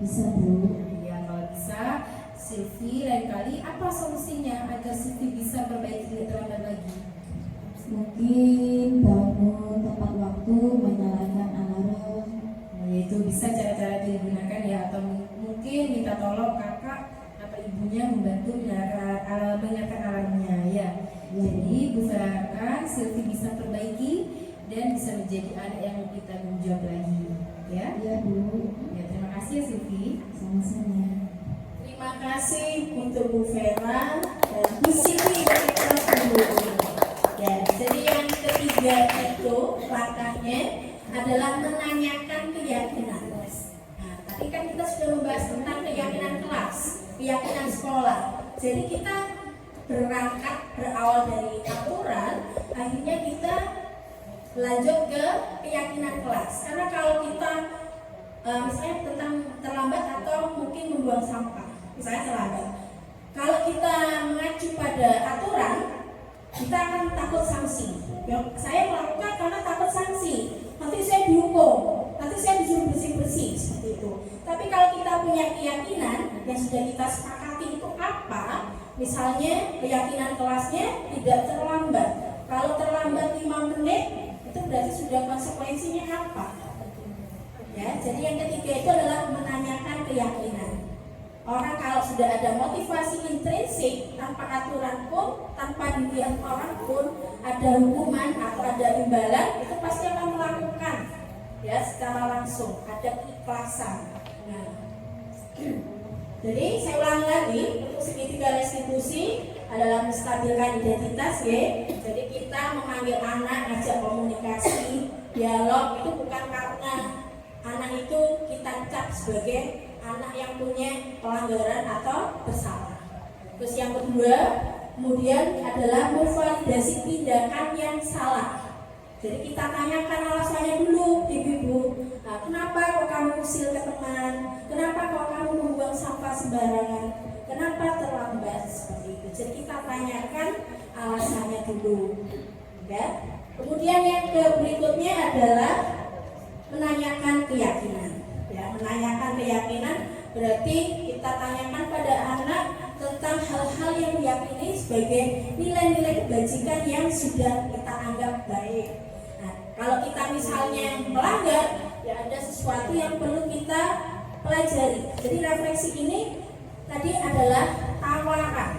Bisa Bu.
Ya, kalau bisa, Silvi lain kali apa solusinya agar Silvi bisa perbaiki lebih terlambat lagi?
Mungkin bangun tepat waktu, menyalakan alarm.
Nah, yaitu bisa cara-cara digunakan ya, atau mungkin minta tolong kakak atau ibunya membantu menyalakan alarmnya ya. Jadi Bu harapkan Silvi bisa perbaiki dan bisa menjadi anak yang lebih tanggung jawab lagi ya.
Iya Bu.
Ya, terima kasih ya Silvi.
Sama-sama.
Terima kasih untuk Bu Vera dan Bu Silvi dari kelas 10. Ya, jadi yang ketiga itu langkahnya adalah menanyakan keyakinan. Nah, tadi kan kita sudah membahas tentang keyakinan kelas, keyakinan sekolah. Jadi kita berawal dari aturan, akhirnya kita lanjut ke keyakinan kelas. Karena kalau kita misalnya tentang terlambat atau mungkin membuang sampah, misalnya terlambat, kalau kita mengacu pada aturan, kita akan takut sanksi. Ya, saya melakukan karena takut sanksi, nanti saya dihukum, nanti saya disuruh bersih-bersih seperti itu. Tapi kalau kita punya keyakinan yang sudah kita sepakati itu apa, misalnya keyakinan kelasnya tidak terlambat. Kalau terlambat 5 menit, itu berarti sudah konsekuensinya apa? Ya, jadi yang ketiga itu adalah menanyakan keyakinan. Orang kalau sudah ada motivasi intrinsik, tanpa aturan pun, tanpa dilihat orang pun, ada hukuman atau ada imbalan, itu pasti akan melakukan ya secara langsung, ada keikhlasan. Nah, jadi saya ulang lagi, untuk segitiga restitusi adalah menstabilkan identitas ya. Jadi kita memanggil anak, ngajak komunikasi, dialog itu bukan karena anak itu kita cap sebagai anak yang punya pelanggaran atau bersalah. Terus yang kedua, kemudian adalah memvalidasi tindakan yang salah. Jadi kita tanyakan alasannya dulu, ibu-ibu. Nah, kenapa kok kamu usil ke teman? Kenapa kok kamu membuang sampah sembarangan? Kenapa terlambat seperti itu? Jadi kita tanyakan alasannya dulu. Ya. Kemudian yang berikutnya adalah menanyakan keyakinan. Ya, menanyakan keyakinan berarti kita tanyakan pada anak tentang hal-hal yang diyakini sebagai nilai-nilai kebajikan yang sudah kita anggap baik. Nah, kalau kita misalnya melanggar, ya ada sesuatu yang perlu kita pelajari. Jadi refleksi ini tadi adalah tawaran,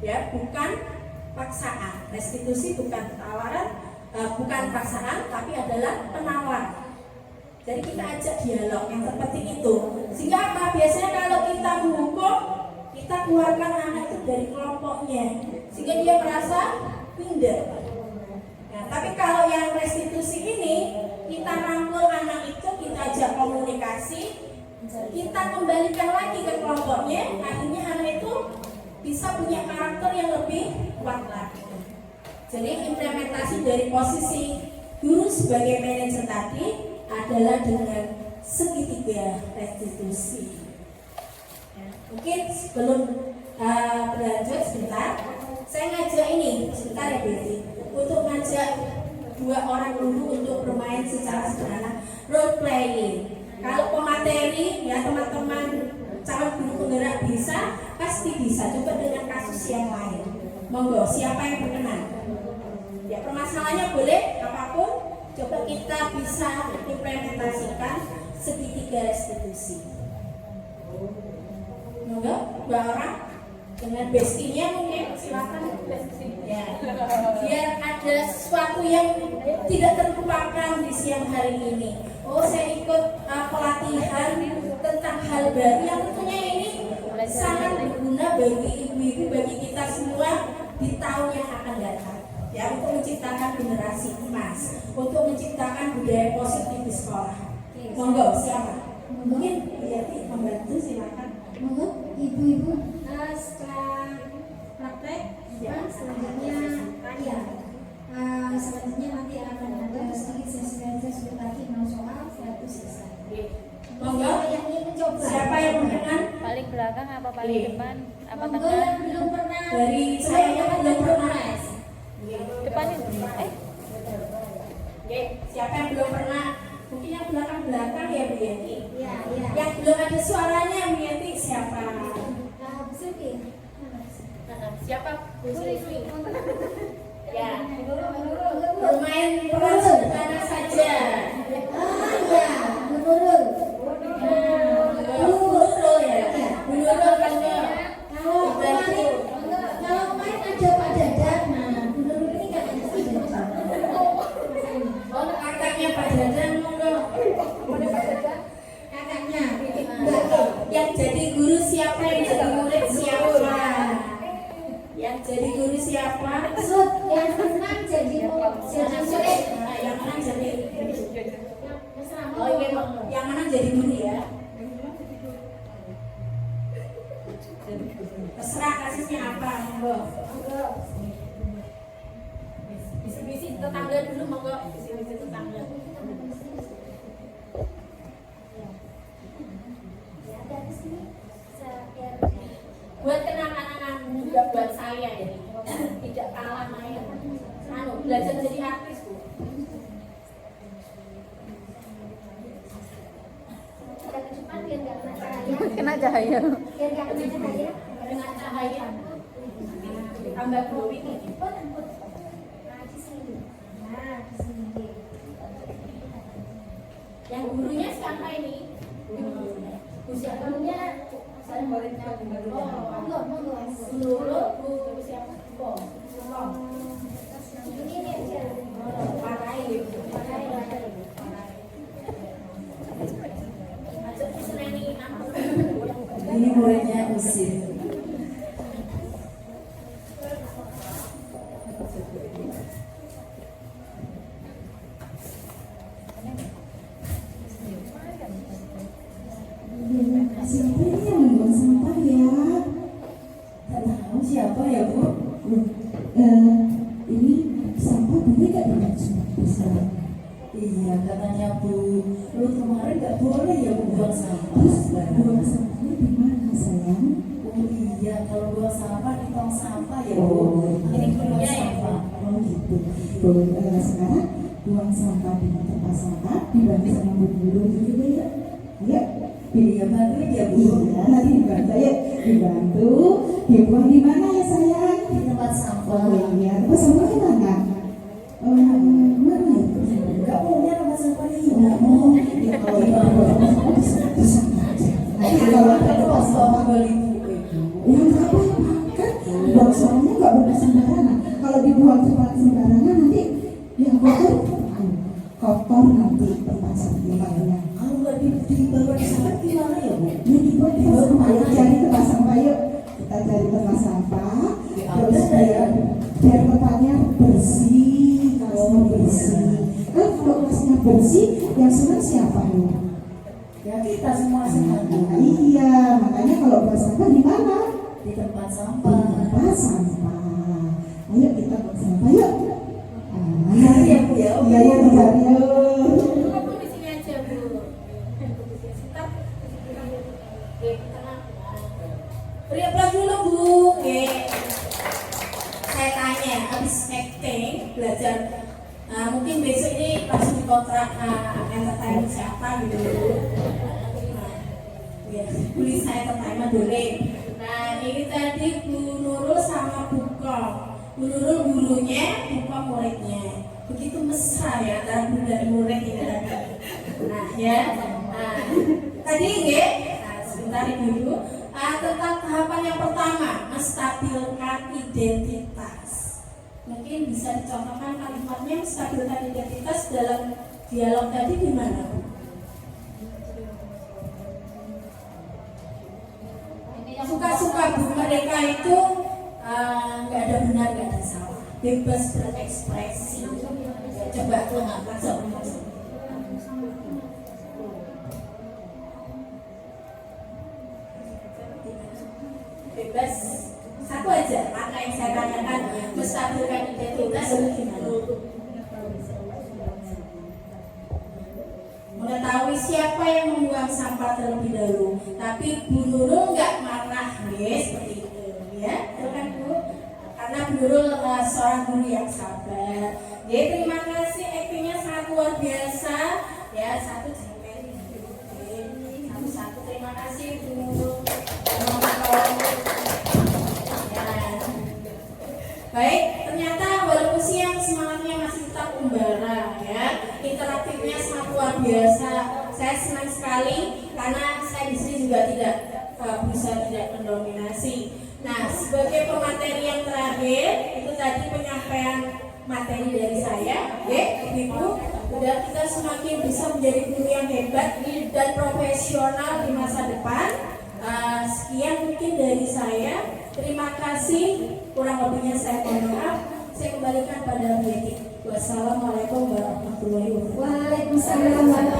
ya bukan paksaan. Restitusi bukan tawaran, bukan paksaan, tapi adalah penawaran. Jadi kita ajak dialog yang seperti itu. Sehingga apa? Biasanya kalau kita menghukum, kita keluarkan anak itu dari kelompoknya, sehingga dia merasa minder. Nah, tapi kalau yang restitusi ini, kita rangkul anak itu, kita ajak komunikasi, kita kembalikan lagi ke kelompoknya, akhirnya anak itu bisa punya karakter yang lebih kuat lagi. Jadi implementasi dari posisi guru sebagai manajer tadi adalah dengan segitiga restitusi. Ya, mungkin sebelum berlanjut sebentar, saya ngajak ini sebentar ya Betty, untuk ngajak dua orang guru untuk bermain secara sederhana role playing. Kalau pemateri ya teman-teman calon guru penggerak bisa, pasti bisa. Coba dengan kasus yang lain. Monggo, siapa yang berkenan? Ya permasalahannya boleh apapun. Coba kita bisa implementasikan segitiga restitusi. Monggo, dua orang dengan bestinya mungkin silakan. Ya, biar ada sesuatu yang tidak terlupakan di siang hari ini. Oh, saya ikut pelatihan tentang hal baru yang tentunya ini sangat berguna bagi ibu-ibu, bagi kita semua di tahun yang akan datang. Ya, untuk menciptakan generasi emas, untuk menciptakan budaya positif di sekolah. Monggo, siapa? Mungkin Yati membantu, silakan.
Monggo, ibu-ibu. Setelah praktek, selanjutnya ya. Selanjutnya nanti akan ada sedikit sesi lagi mau soal satu selesai.
Monggo,
yang ingin mencoba.
siapa yang berkenan?
Paling belakang apa paling depan? Apa
Monggo
tengah?
yang belum pernah.
Dari saya yang belum pernah.
Depan itu.
Oke, siapa yang belum pernah? Mungkin yang belakang ya Bu Yati.
Ya, ya.
Yang belum ada suaranya Bu Yati siapa?
Bu Sylvie.
Siapa? Bu Sylvie. Ya,
Menurut.
bermain peran sederhana saja.
Ya, menurut.
Bu Nurul ya. Bu Nurul kan
Kalau kemarin ada Pak Dadan, nah Bu Nurul ini kan ada Pak Dadan.
Oh, kakaknya Pak Dadan monggo.
Kakaknya,
Yang jadi guru siapa? Yang jadi murid siapa? Yang jadi guru siapa?
yang menang jadi murid.
Nah, yang menang jadi. Oh iya, yang menang jadi guru ya. Terserah kasusnya apa, monggo. Bisi-bisi tetangga dulu, monggo. Bisi-bisi tetangga.
Ya, dari sini biar
Buat kenangan-kenangan juga buat saya ini. Tidak kalah main. Belajar jadi artis, Bu.
kita ke depan biar nggak kena cahaya.
Kena cahaya.
Biar nggak kena cahaya.
Dengan cahaya. Tambah glowing ini.
Nah, di sini. Nah, di sini.
Yang gurunya siapa ini? Bu siapa?
Gurunya
Saya boleh nyambung dulu.
Monggo.
Dulu Bu siapa? Bom.
Ini aja.
Pakai gitu. Pakai. Ajak seneni aku.
Ini muridnya Usir. Siapa ini yang membuang sampah ya? Tak tahu siapa ya Bu? Ini sampah boleh gak dibuang besar? Iya katanya Bu, lu kemarin gak boleh ya Bu buang sampah. Terus buang sampahnya di mana sayang? Oh iya, kalau buang sampah di tong sampah ya Bu. Ini buang sampah. Oh gitu. Sekarang buang sampah di tempat sampah dibantu sama Bu Guru juga ya. Iya. Iya bantu ya Bu. Iya, nanti dibantu ya. Dibantu. Dibuang di mana ya sayang? Di tempat sampah. Oh iya, tempat sampahnya mana? Mana itu? Enggak punya tempat sampah ini. Oh, ya kalau di sana aja. Nanti kalau ada tempat sampah balik Bu. Ya nggak apa-apa kan? Buang sampahnya nggak boleh sembarangan. Kalau dibuang sembarangan nanti yang kotor nanti tempat sampahnya. Kalau nggak dibawa di sana gimana ya Bu? Ya dibawa di tempat sampah. Yuk cari tempat sampah yuk. Kita cari tempat sampah. Terus biar tempatnya bersih. Kalau bersih. Kan kalau kelasnya bersih, yang senang siapa ya? Ya kita semua senang. Iya, makanya kalau buang sampah di mana? Di tempat sampah. Di tempat sampah. Ayo kita buang sampah yuk. Iya Bu ya. Iya ya dicari yuk.
Aku di sini aja Bu. Tetap. Oke, tenang. Beri aplaus dulu Bu. Oke. Saya tanya, habis acting belajar. Mungkin besok ini langsung kontrak entertainment siapa gitu. Ya, tulis saya entertainment boleh. Nah ini tadi Bu Nurul sama Bu Kong. Bu Nurul gurunya, Bu Kong muridnya. Begitu mesra ya antara guru dan murid ini tadi. Nah ya, tadi nggih. Nah sebentar dulu tentang tahapan yang pertama, menstabilkan identitas. Mungkin bisa dicontohkan kalimatnya menstabilkan identitas dalam dialog tadi gimana? Suka-suka Bu, mereka itu nggak ada benar, nggak ada salah, bebas berekspresi. Coba langsung. Bebas. Satu aja, apa yang saya tanyakan, menstabilkan identitas gimana? Mengetahui siapa yang membuang sampah terlebih dahulu. Tapi Bu Nurul nggak marah, seperti itu, ya, kan Bu? Karena Bu Nurul seorang guru yang sabar. Dia terima kasih, aktingnya sangat luar biasa, ya. Satu terima kasih Bu Nurul. Baik, ternyata walaupun siang semangatnya masih tetap membara, ya. Interaktifnya sangat luar biasa. Saya senang sekali karena saya di sini juga tidak bisa tidak mendominasi. Nah, sebagai pemateri yang terakhir itu tadi penyampaian materi dari saya, Ibu. Sudah kita semakin bisa menjadi guru yang hebat dan profesional di masa depan. Sekian mungkin dari saya. Terima kasih. Kurang lebihnya saya mohon maaf. Saya kembalikan pada Yeti. Wassalamualaikum warahmatullahi wabarakatuh.
Waalaikumsalam warahmatullahi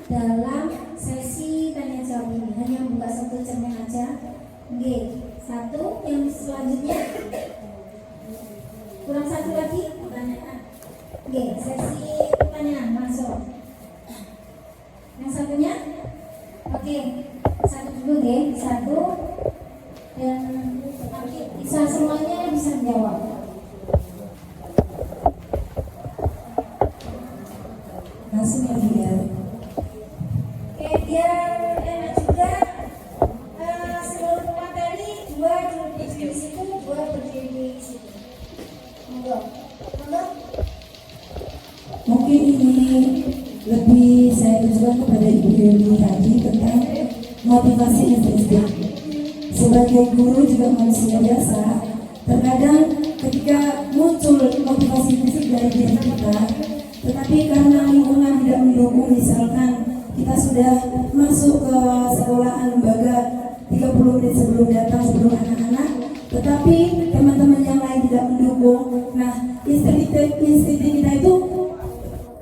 dalam sesi tanya jawab ini. Hanya buka satu cermin aja. Oke, satu. Yang selanjutnya kurang satu lagi pertanyaan. Oke, sesi pertanyaan masuk. Yang satunya, oke, satu dulu deh, satu. Dan bisa semuanya bisa menjawab.
Langsung ya dia.
Oke, biar enak juga seluruh materi dua duduk di sini
tadi tentang motivasi intrinsik. Sebagai guru juga manusia biasa, terkadang ketika muncul motivasi intrinsik dari diri kita, tetapi karena lingkungan tidak mendukung, misalkan kita sudah masuk ke sekolahan lembaga 30 menit sebelum datang, sebelum anak-anak, tetapi teman-teman yang lain tidak mendukung. Nah, insting kita itu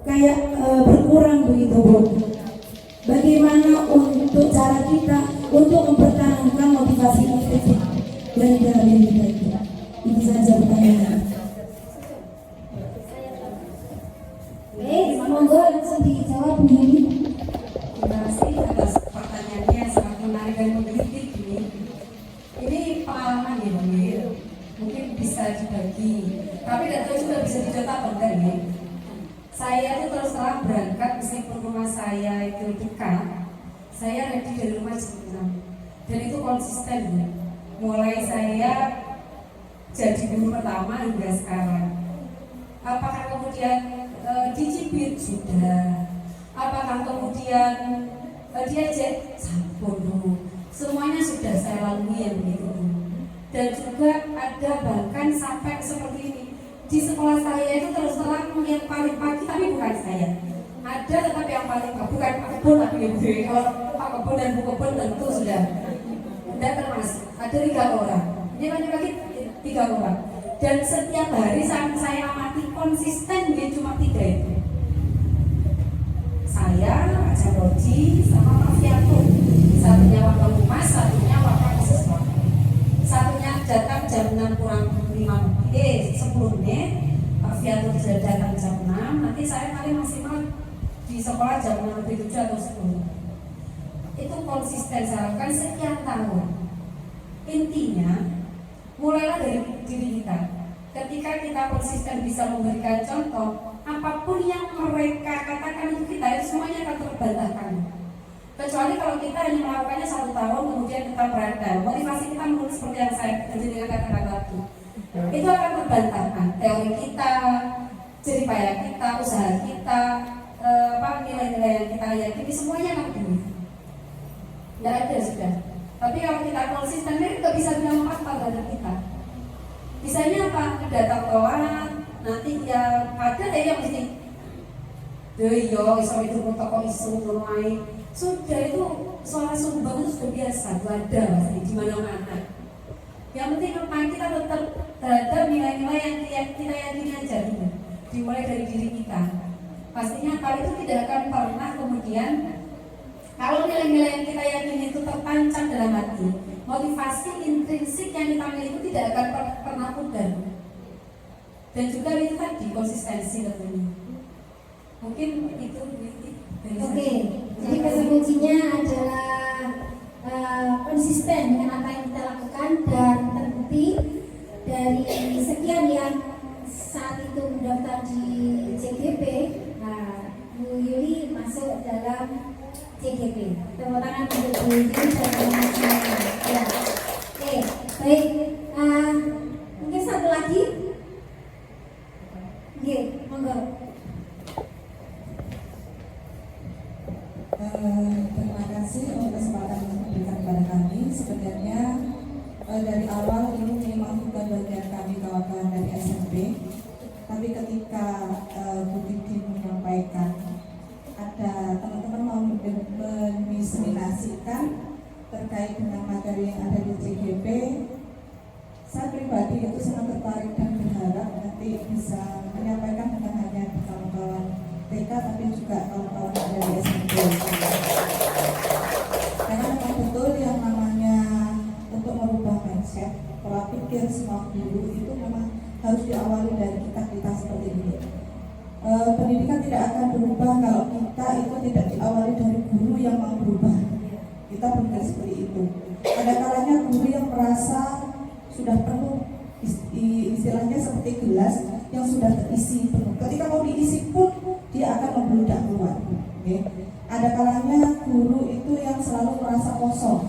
kayak berkurang begitu, Bu. Bagaimana untuk cara kita untuk mempertahankan motivasi intrinsik dari dalam diri kita itu? Itu saja pertanyaannya.
Monggo langsung dijawab Bu Yuli.
Terima kasih atas pertanyaannya, sangat menarik dan menggelitik ini. Ini pengalaman ya Bang Mir, mungkin bisa dibagi, tapi tidak tahu juga bisa dicontoh enggak ya. Saya itu terus terang berangkat meskipun rumah saya itu dekat, saya ready dari rumah jam 6 dan itu konsisten ya. Mulai saya jadi guru pertama hingga sekarang. Apakah kemudian dicibit? Sudah. Apakah kemudian diajak? Sampun. Semuanya sudah saya lalui yang begitu. Dan juga ada bahkan sampai seperti ini. Di sekolah saya itu terus terang yang paling pagi, tapi bukan saya. Ada tetapi yang paling pagi, bukan Pak Kebun tapi Ibu. Kalau Pak Kebun dan Bu Kebun tentu sudah tidak termasuk. Ada 3 orang. Ini pagi-pagi 3 orang. Dan setiap hari saya amati konsisten dia cuma 3 itu. Saya, Pak Jaroji, sama Pak Fiato. Satunya wakil humas, satunya wakil siswa. Satunya datang jam 6 kurang 10 menit. Pak Fiato sudah datang jam 6. Nanti saya paling maksimal di sekolah jam 6 lebih 7 atau 10. Itu konsisten saya lakukan sekian tahun. Intinya mulailah dari diri kita. Ketika kita konsisten bisa memberikan contoh, apapun yang mereka katakan untuk kita itu semuanya akan terbantahkan. Kecuali kalau kita hanya melakukannya 1 tahun kemudian kita berada, motivasi kita menurut seperti yang saya dengan katakan tadi, itu akan terbantahkan. Teori kita, jeripaya kita, usaha kita, nilai-nilai yang kita yakini semuanya akan begini. Tidak ada sudah. Tapi kalau kita konsisten, kita nggak bisa bilang apa terhadap kita. Misalnya apa? Datang telat, nanti yang ada yang mesti yo iso itu toko isu mulai sudah itu suara sumbang itu sudah biasa, ada pasti di mana-mana. Yang penting apa kita tetap terhadap nilai-nilai yang kita yakini aja dulu, dimulai dari diri kita. Pastinya kalau itu tidak akan pernah kemudian kalau nilai-nilai yang kita yakini itu tertancap dalam hati, motivasi intrinsik yang kita miliki itu tidak akan pernah pudar. Dan juga itu tadi konsistensi tentunya. Mungkin itu.
Oke, jadi kata kuncinya adalah konsisten dengan apa yang kita lakukan dan terbukti dari sekian yang saat itu mendaftar di CGP. Bu Yuli masuk dalam CGP. Tepuk tangan untuk Bu Yuli dan teman-teman. Ya. Oke, baik. Mungkin satu lagi. Oke, monggo.
Terima kasih untuk kesempatan yang diberikan kepada kami. Sebenarnya dari awal ini memang bukan bagian kami kawan-kawan dari SMP, tapi ketika Bu Didi menyampaikan ada teman-teman mau mendiseminasikan terkait dengan materi yang ada di CGP, saya pribadi itu sangat tertarik dan berharap nanti bisa menyampaikan bukan hanya di kawan-kawan TK tapi juga kawan-kawan yang ada di SMP. Karena memang betul yang namanya untuk merubah mindset, pola pikir semua guru itu memang harus diawali dari kita seperti ini. Pendidikan tidak akan berubah kalau kita itu tidak diawali dari guru yang mau berubah. Kita berpikir seperti itu. Ada kalanya guru yang merasa sudah penuh, istilahnya seperti gelas yang sudah terisi penuh. Ketika mau diisi pun dia akan membludak keluar. Okay. Ada kalanya guru itu yang selalu merasa kosong.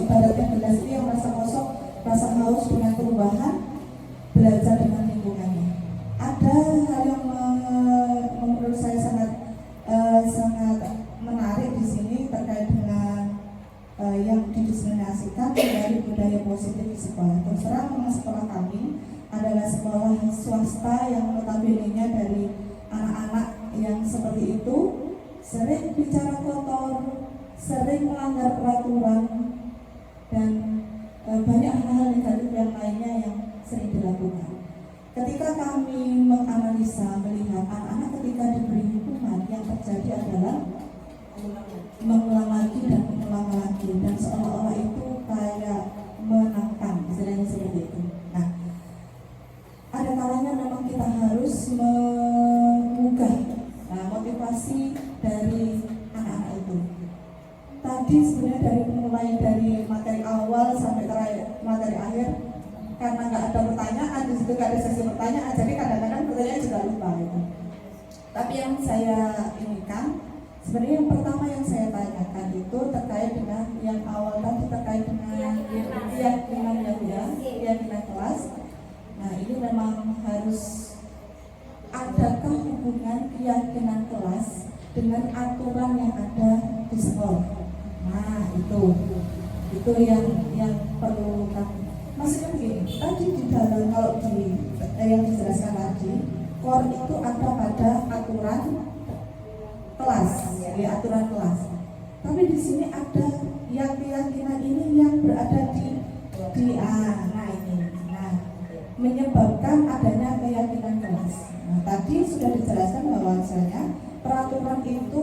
Ibaratnya gelas itu yang merasa kosong, merasa haus dengan perubahan, belajar dengan lingkungannya. Ada hal yang menurut saya sangat menarik di sini terkait
yang didiskriminasikan dari budaya positif di sekolah. Terus terang memang sekolah kami adalah sekolah swasta yang notabene-nya dari anak-anak yang seperti itu sering bicara kotor, sering melanggar peraturan, dan banyak hal-hal negatif yang lainnya yang sering dilakukan. Ketika kami menganalisa melihat anak-anak ketika diberi hukuman, yang terjadi adalah mengulang lagi dan mengulang lagi, dan seolah-olah itu kayak menantang, istilahnya seperti itu. Nah, ada kalanya memang kita harus menggugah motivasi dari anak-anak itu. Tadi sebenarnya dari materi awal sampai materi akhir, karena nggak ada pertanyaan, di situ nggak ada sesi pertanyaan, jadi kadang-kadang pertanyaan juga lupa gitu. Tapi yang saya inginkan, sebenarnya yang pertama yang saya tanyakan itu terkait dengan yang awal tadi, terkait dengan keyakinan kelas. Nah, ini memang harus, adakah hubungan keyakinan kelas dengan aturan yang ada di sekolah? Nah, itu yang perlu kami. Maksudnya begini, tadi di dalam kalau yang dijelaskan tadi, core itu ada pada aturan kelas, ya aturan kelas. Tapi di sini ada yang keyakinan ini yang berada di menyebabkan adanya keyakinan kelas. Nah, tadi sudah dijelaskan bahwasanya peraturan itu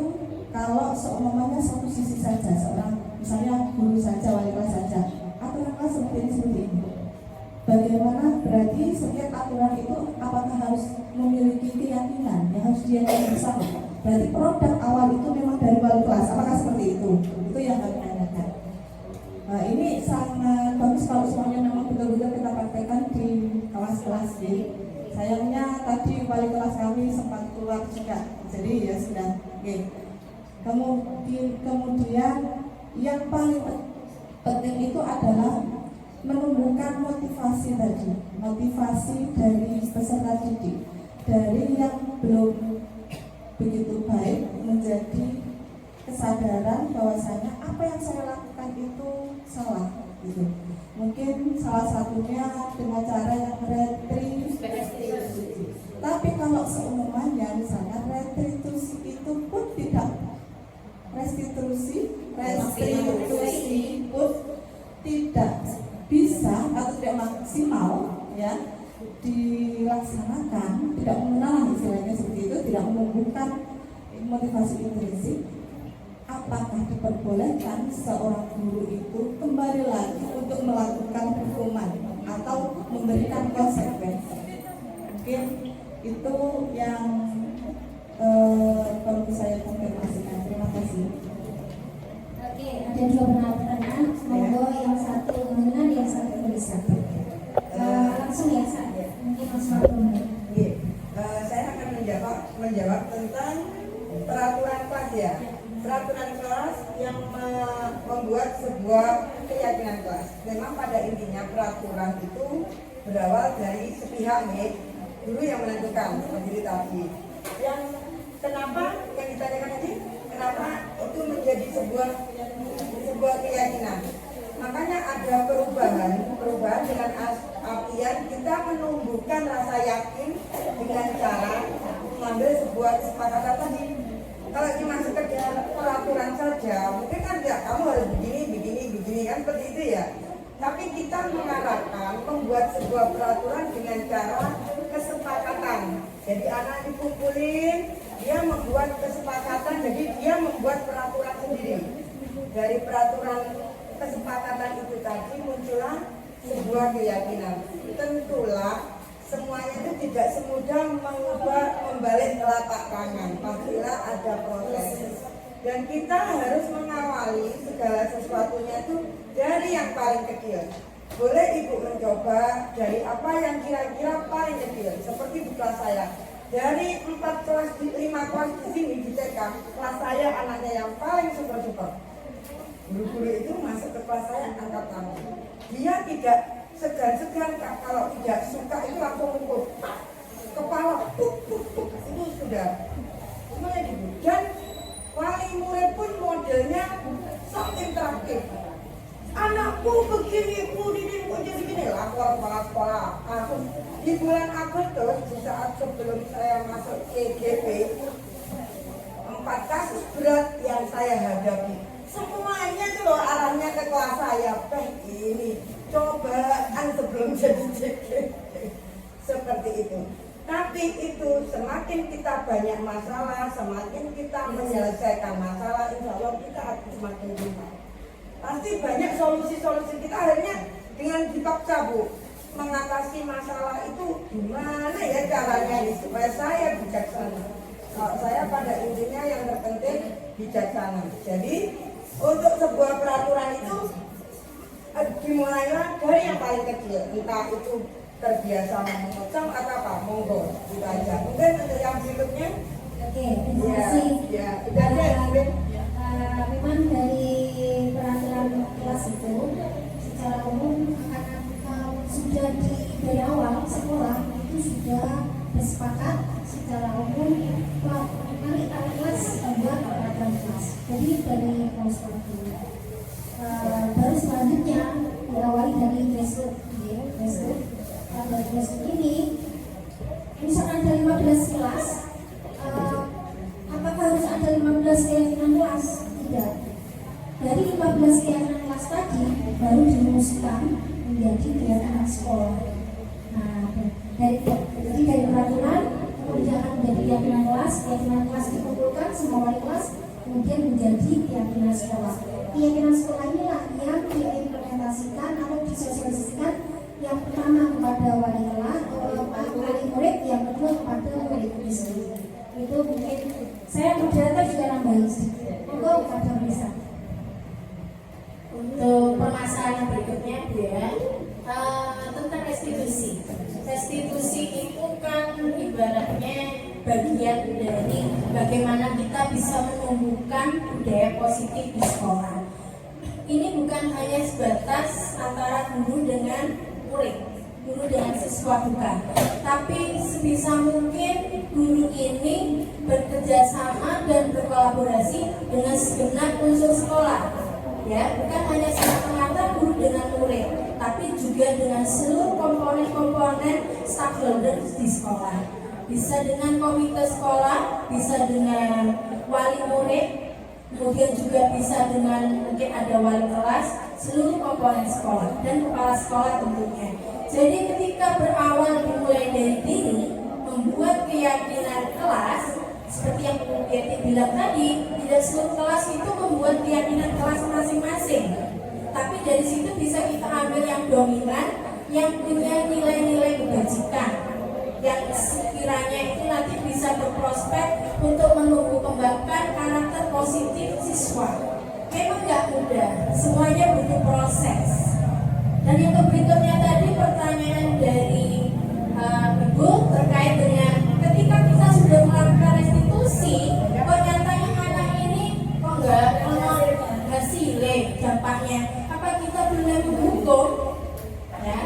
kalau seumpamanya satu sisi saja, seorang misalnya guru saja, wali kelas saja, aturan kelas seperti ini. Bagaimana berarti setiap aturan itu apakah harus memiliki keyakinan yang harus diyakini bersama? Berarti produk awal itu memang dari wali kelas, apakah seperti itu? Itu yang kami tanyakan. Nah, ini sangat bagus kalau semuanya memang betul-betul kita praktekkan di kelas-kelas. Sayangnya tadi wali kelas kami sempat keluar juga, jadi ya sudah. Kemudian yang paling penting itu adalah menumbuhkan motivasi tadi, motivasi dari peserta didik, dari yang belum begitu baik menjadi kesadaran bahwasanya apa yang saya lakukan itu salah gitu. Mungkin salah satunya dengan cara yang retribusi. Tapi kalau seumpamanya misalnya retribusi itu pun tidak restitusi pun tidak bisa atau tidak maksimal ya dilaksanakan, tidak mengenal istilahnya seperti itu, tidak menumbuhkan motivasi intrinsik, apakah diperbolehkan seorang guru itu kembali lagi untuk melakukan hukuman atau memberikan konsekuensi? Mungkin itu yang perlu saya konfirmasikan. Terima kasih.
Oke, ada dua pertanyaan. Monggo yang satu mengenal, yang satu bisa. Langsung ya saja. Mungkin Mas Martin.
Saya akan menjawab tentang peraturan kelas ya. Peraturan kelas yang membuat sebuah keyakinan kelas. Memang pada intinya peraturan itu berawal dari sepihak nih, guru yang menentukan seperti tadi. Yang kenapa yang ditanyakan tadi, kenapa itu menjadi sebuah keyakinan? Makanya ada perubahan dengan artian kita menumbuhkan rasa yakin dengan cara mengambil sebuah kesepakatan tadi. Kalau cuma sekedar peraturan saja, mungkin kan ya kamu harus begini kan seperti itu ya. Tapi kita mengarahkan membuat sebuah peraturan dengan cara kesepakatan. Jadi anak dikumpulin, dia membuat kesepakatan, jadi dia membuat peraturan sendiri. Dari peraturan kesepakatan itu tadi muncullah sebuah keyakinan. Tentulah semuanya itu tidak semudah membalik telapak tangan, pastilah ada proses. Dan kita harus mengawali segala sesuatunya itu dari yang paling kecil. Boleh ibu mencoba dari apa yang kira-kira paling kecil, seperti di kelas saya. Dari 5 kelas di sini di TK, kelas saya anaknya yang paling super. Guru-guru itu masuk ke kelas saya angkat tangan. Dia tidak segan-segan, kalau tidak suka itu langsung pukul kepala, itu sudah semuanya gitu. Dan wali murid pun modelnya sok interaktif. anakku begini, Bu Didin kok jadi gini, lapor kepala sekolah. Di bulan Agustus, di saat sebelum saya masuk EGP, 4 kasus berat yang saya hadapi. Semuanya tuh loh arahnya ke kelas saya. Ini cobaan sebelum jadi JGP. Seperti itu. Tapi itu semakin kita banyak masalah, semakin kita menyelesaikan masalah, insya Allah kita akan semakin jumpa. Pasti banyak solusi-solusi kita akhirnya dengan dipaksa, Bu, mengatasi masalah itu gimana ya caranya ini supaya saya bijaksana. Saya pada intinya yang terpenting bijaksana. Jadi untuk sebuah peraturan itu dimulailah dari yang paling kecil, entah itu terbiasa memotong atau apa, monggo itu aja. Mungkin untuk yang berikutnya.
Oke, terima kasih.
Ya, udah ada mungkin.
Memang dari peraturan kelas itu secara umum anak-anak sudah dari awal sekolah itu sudah bersepakat secara umum mari kelas membuat peraturan kelas. Jadi dari sekolah dulu. Baru selanjutnya diawali dari grassroots, dari grassroots ini misalkan ada 15 kelas. Apakah harus ada 15 keyakinan kelas? Tidak. Dari 15 keyakinan kelas tadi baru dirumuskan menjadi keyakinan sekolah. Nah, dari peraturan kemudian menjadi keyakinan kelas dikumpulkan semua wali kelas kemudian menjadi keyakinan sekolah. Keyakinan sekolah inilah yang diimplementasikan atau disosialisasikan yang pertama kepada wali kelas, wali murid, yang kedua kepada murid itu sendiri. Itu mungkin saya moderator juga nambahin sedikit. Monggo kepada bisa.
Untuk permasalahan berikutnya dia tentang restitusi. Restitusi itu kan ibaratnya bagian dari bagaimana kita bisa menumbuhkan budaya positif di sekolah. Ini bukan hanya sebatas antara guru dengan murid, guru dengan siswa bukan, tapi sebisa mungkin guru ini bekerja sama dan berkolaborasi dengan segenap unsur sekolah, ya, bukan hanya semata-mata guru dengan murid, tapi juga dengan seluruh komponen-komponen stakeholder di sekolah. Bisa dengan komite sekolah, bisa dengan wali murid, kemudian juga bisa dengan mungkin ada wali kelas, seluruh komponen sekolah dan kepala sekolah tentunya. Jadi ketika berawal dimulai dari diri, membuat keyakinan kelas, seperti yang Bu Yati bilang tadi, tidak seluruh kelas itu membuat keyakinan kelas masing-masing. Tapi dari situ bisa kita ambil yang dominan, yang punya nilai-nilai kebajikan, yang sekiranya itu nanti bisa berprospek untuk menumbuh kembangkan karakter positif siswa. Memang nggak mudah, semuanya butuh proses. Dan yang berikutnya tadi pertanyaan dari Ibu terkait dengan ketika kita sudah melakukan restitusi, kok nyatanya anak ini kok nggak hasilnya dampaknya? Apa kita belum menghukum? Ya,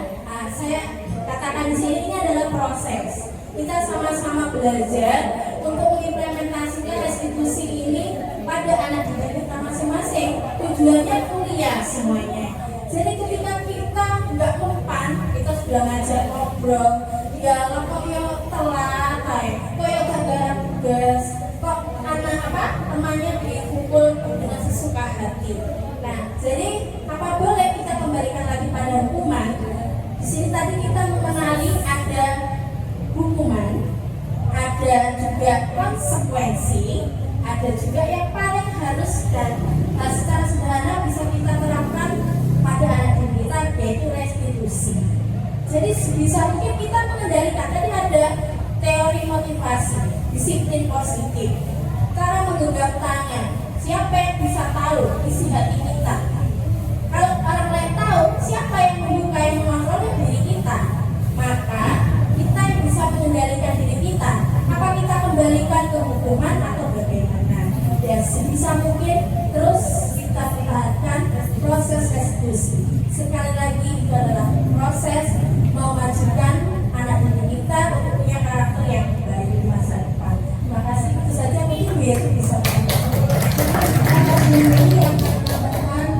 saya katakan di sini ini adalah proses. Kita sama-sama belajar untuk mengimplementasikan restitusi ini pada anak didik kita masing-masing. Tujuannya kuliah semuanya. Jadi ketika kita nggak mempan, kita sudah ngajak ngobrol, ya lo kok yo telat, kok yo gara-gara tugas, kok anak temannya dipukul dengan sesuka hati. Nah, jadi apa boleh kita kembalikan lagi pada hukuman? Di sini tadi kita mengenali ada hukuman, ada juga konsekuensi, ada juga yang paling harus dan secara sederhana bisa kita terapkan pada anak didik kita, yaitu restitusi. Jadi sebisa mungkin kita mengendalikan. Tadi ada teori motivasi, disiplin positif, cara menggenggam tangan. Siapa yang bisa tahu isi hati kita? Kalau orang lain tahu, siapa yang menyukai mengontrol diri kita? Maka kita yang bisa mengendalikan diri kita. Apa kita kembalikan ke hukuman atau bagaimana? Ya sebisa mungkin terus kita pertahankan proses restitusi. Sekali lagi itu adalah proses memajukan anak didik kita untuk punya karakter yang baik di masa depan. Terima kasih. Itu saja mungkin biar bisa
yang menambahkan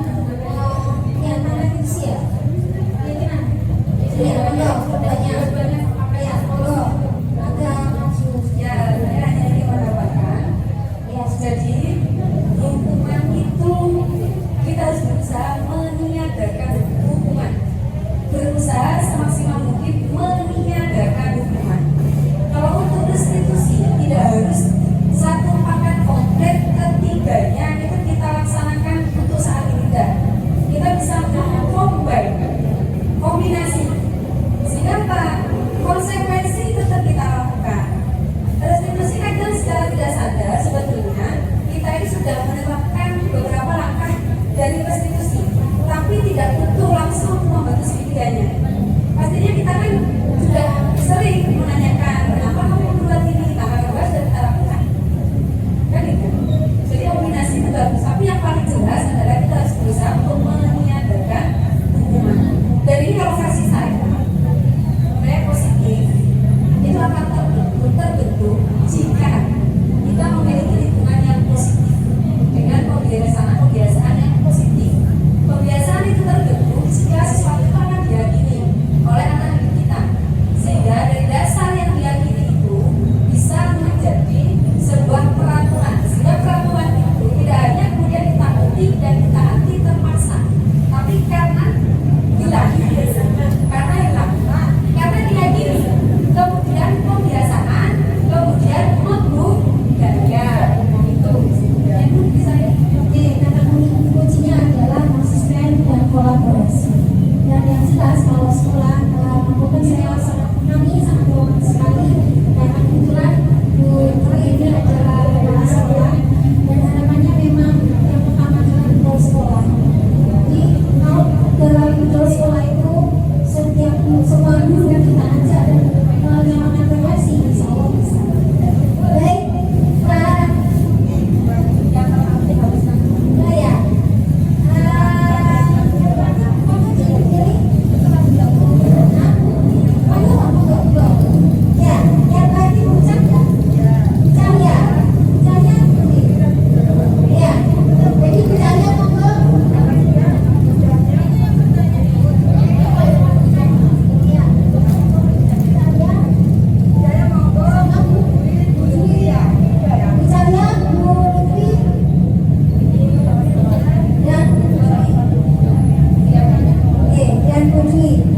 berkolaborasi. Dan yang jelas kalau sekolah maupun kami sangat berhormat sekali karena kebetulan Bu Tri ini adalah kepala sekolah dan harapannya memang yang pertama adalah betul sekolah. Jadi kalau dalam betul sekolah itu setiap semua guru yang kita ajak dan menyamakan relasi insya Allah bisa. Baik, yang pertama kita harus ya. Dan Puji.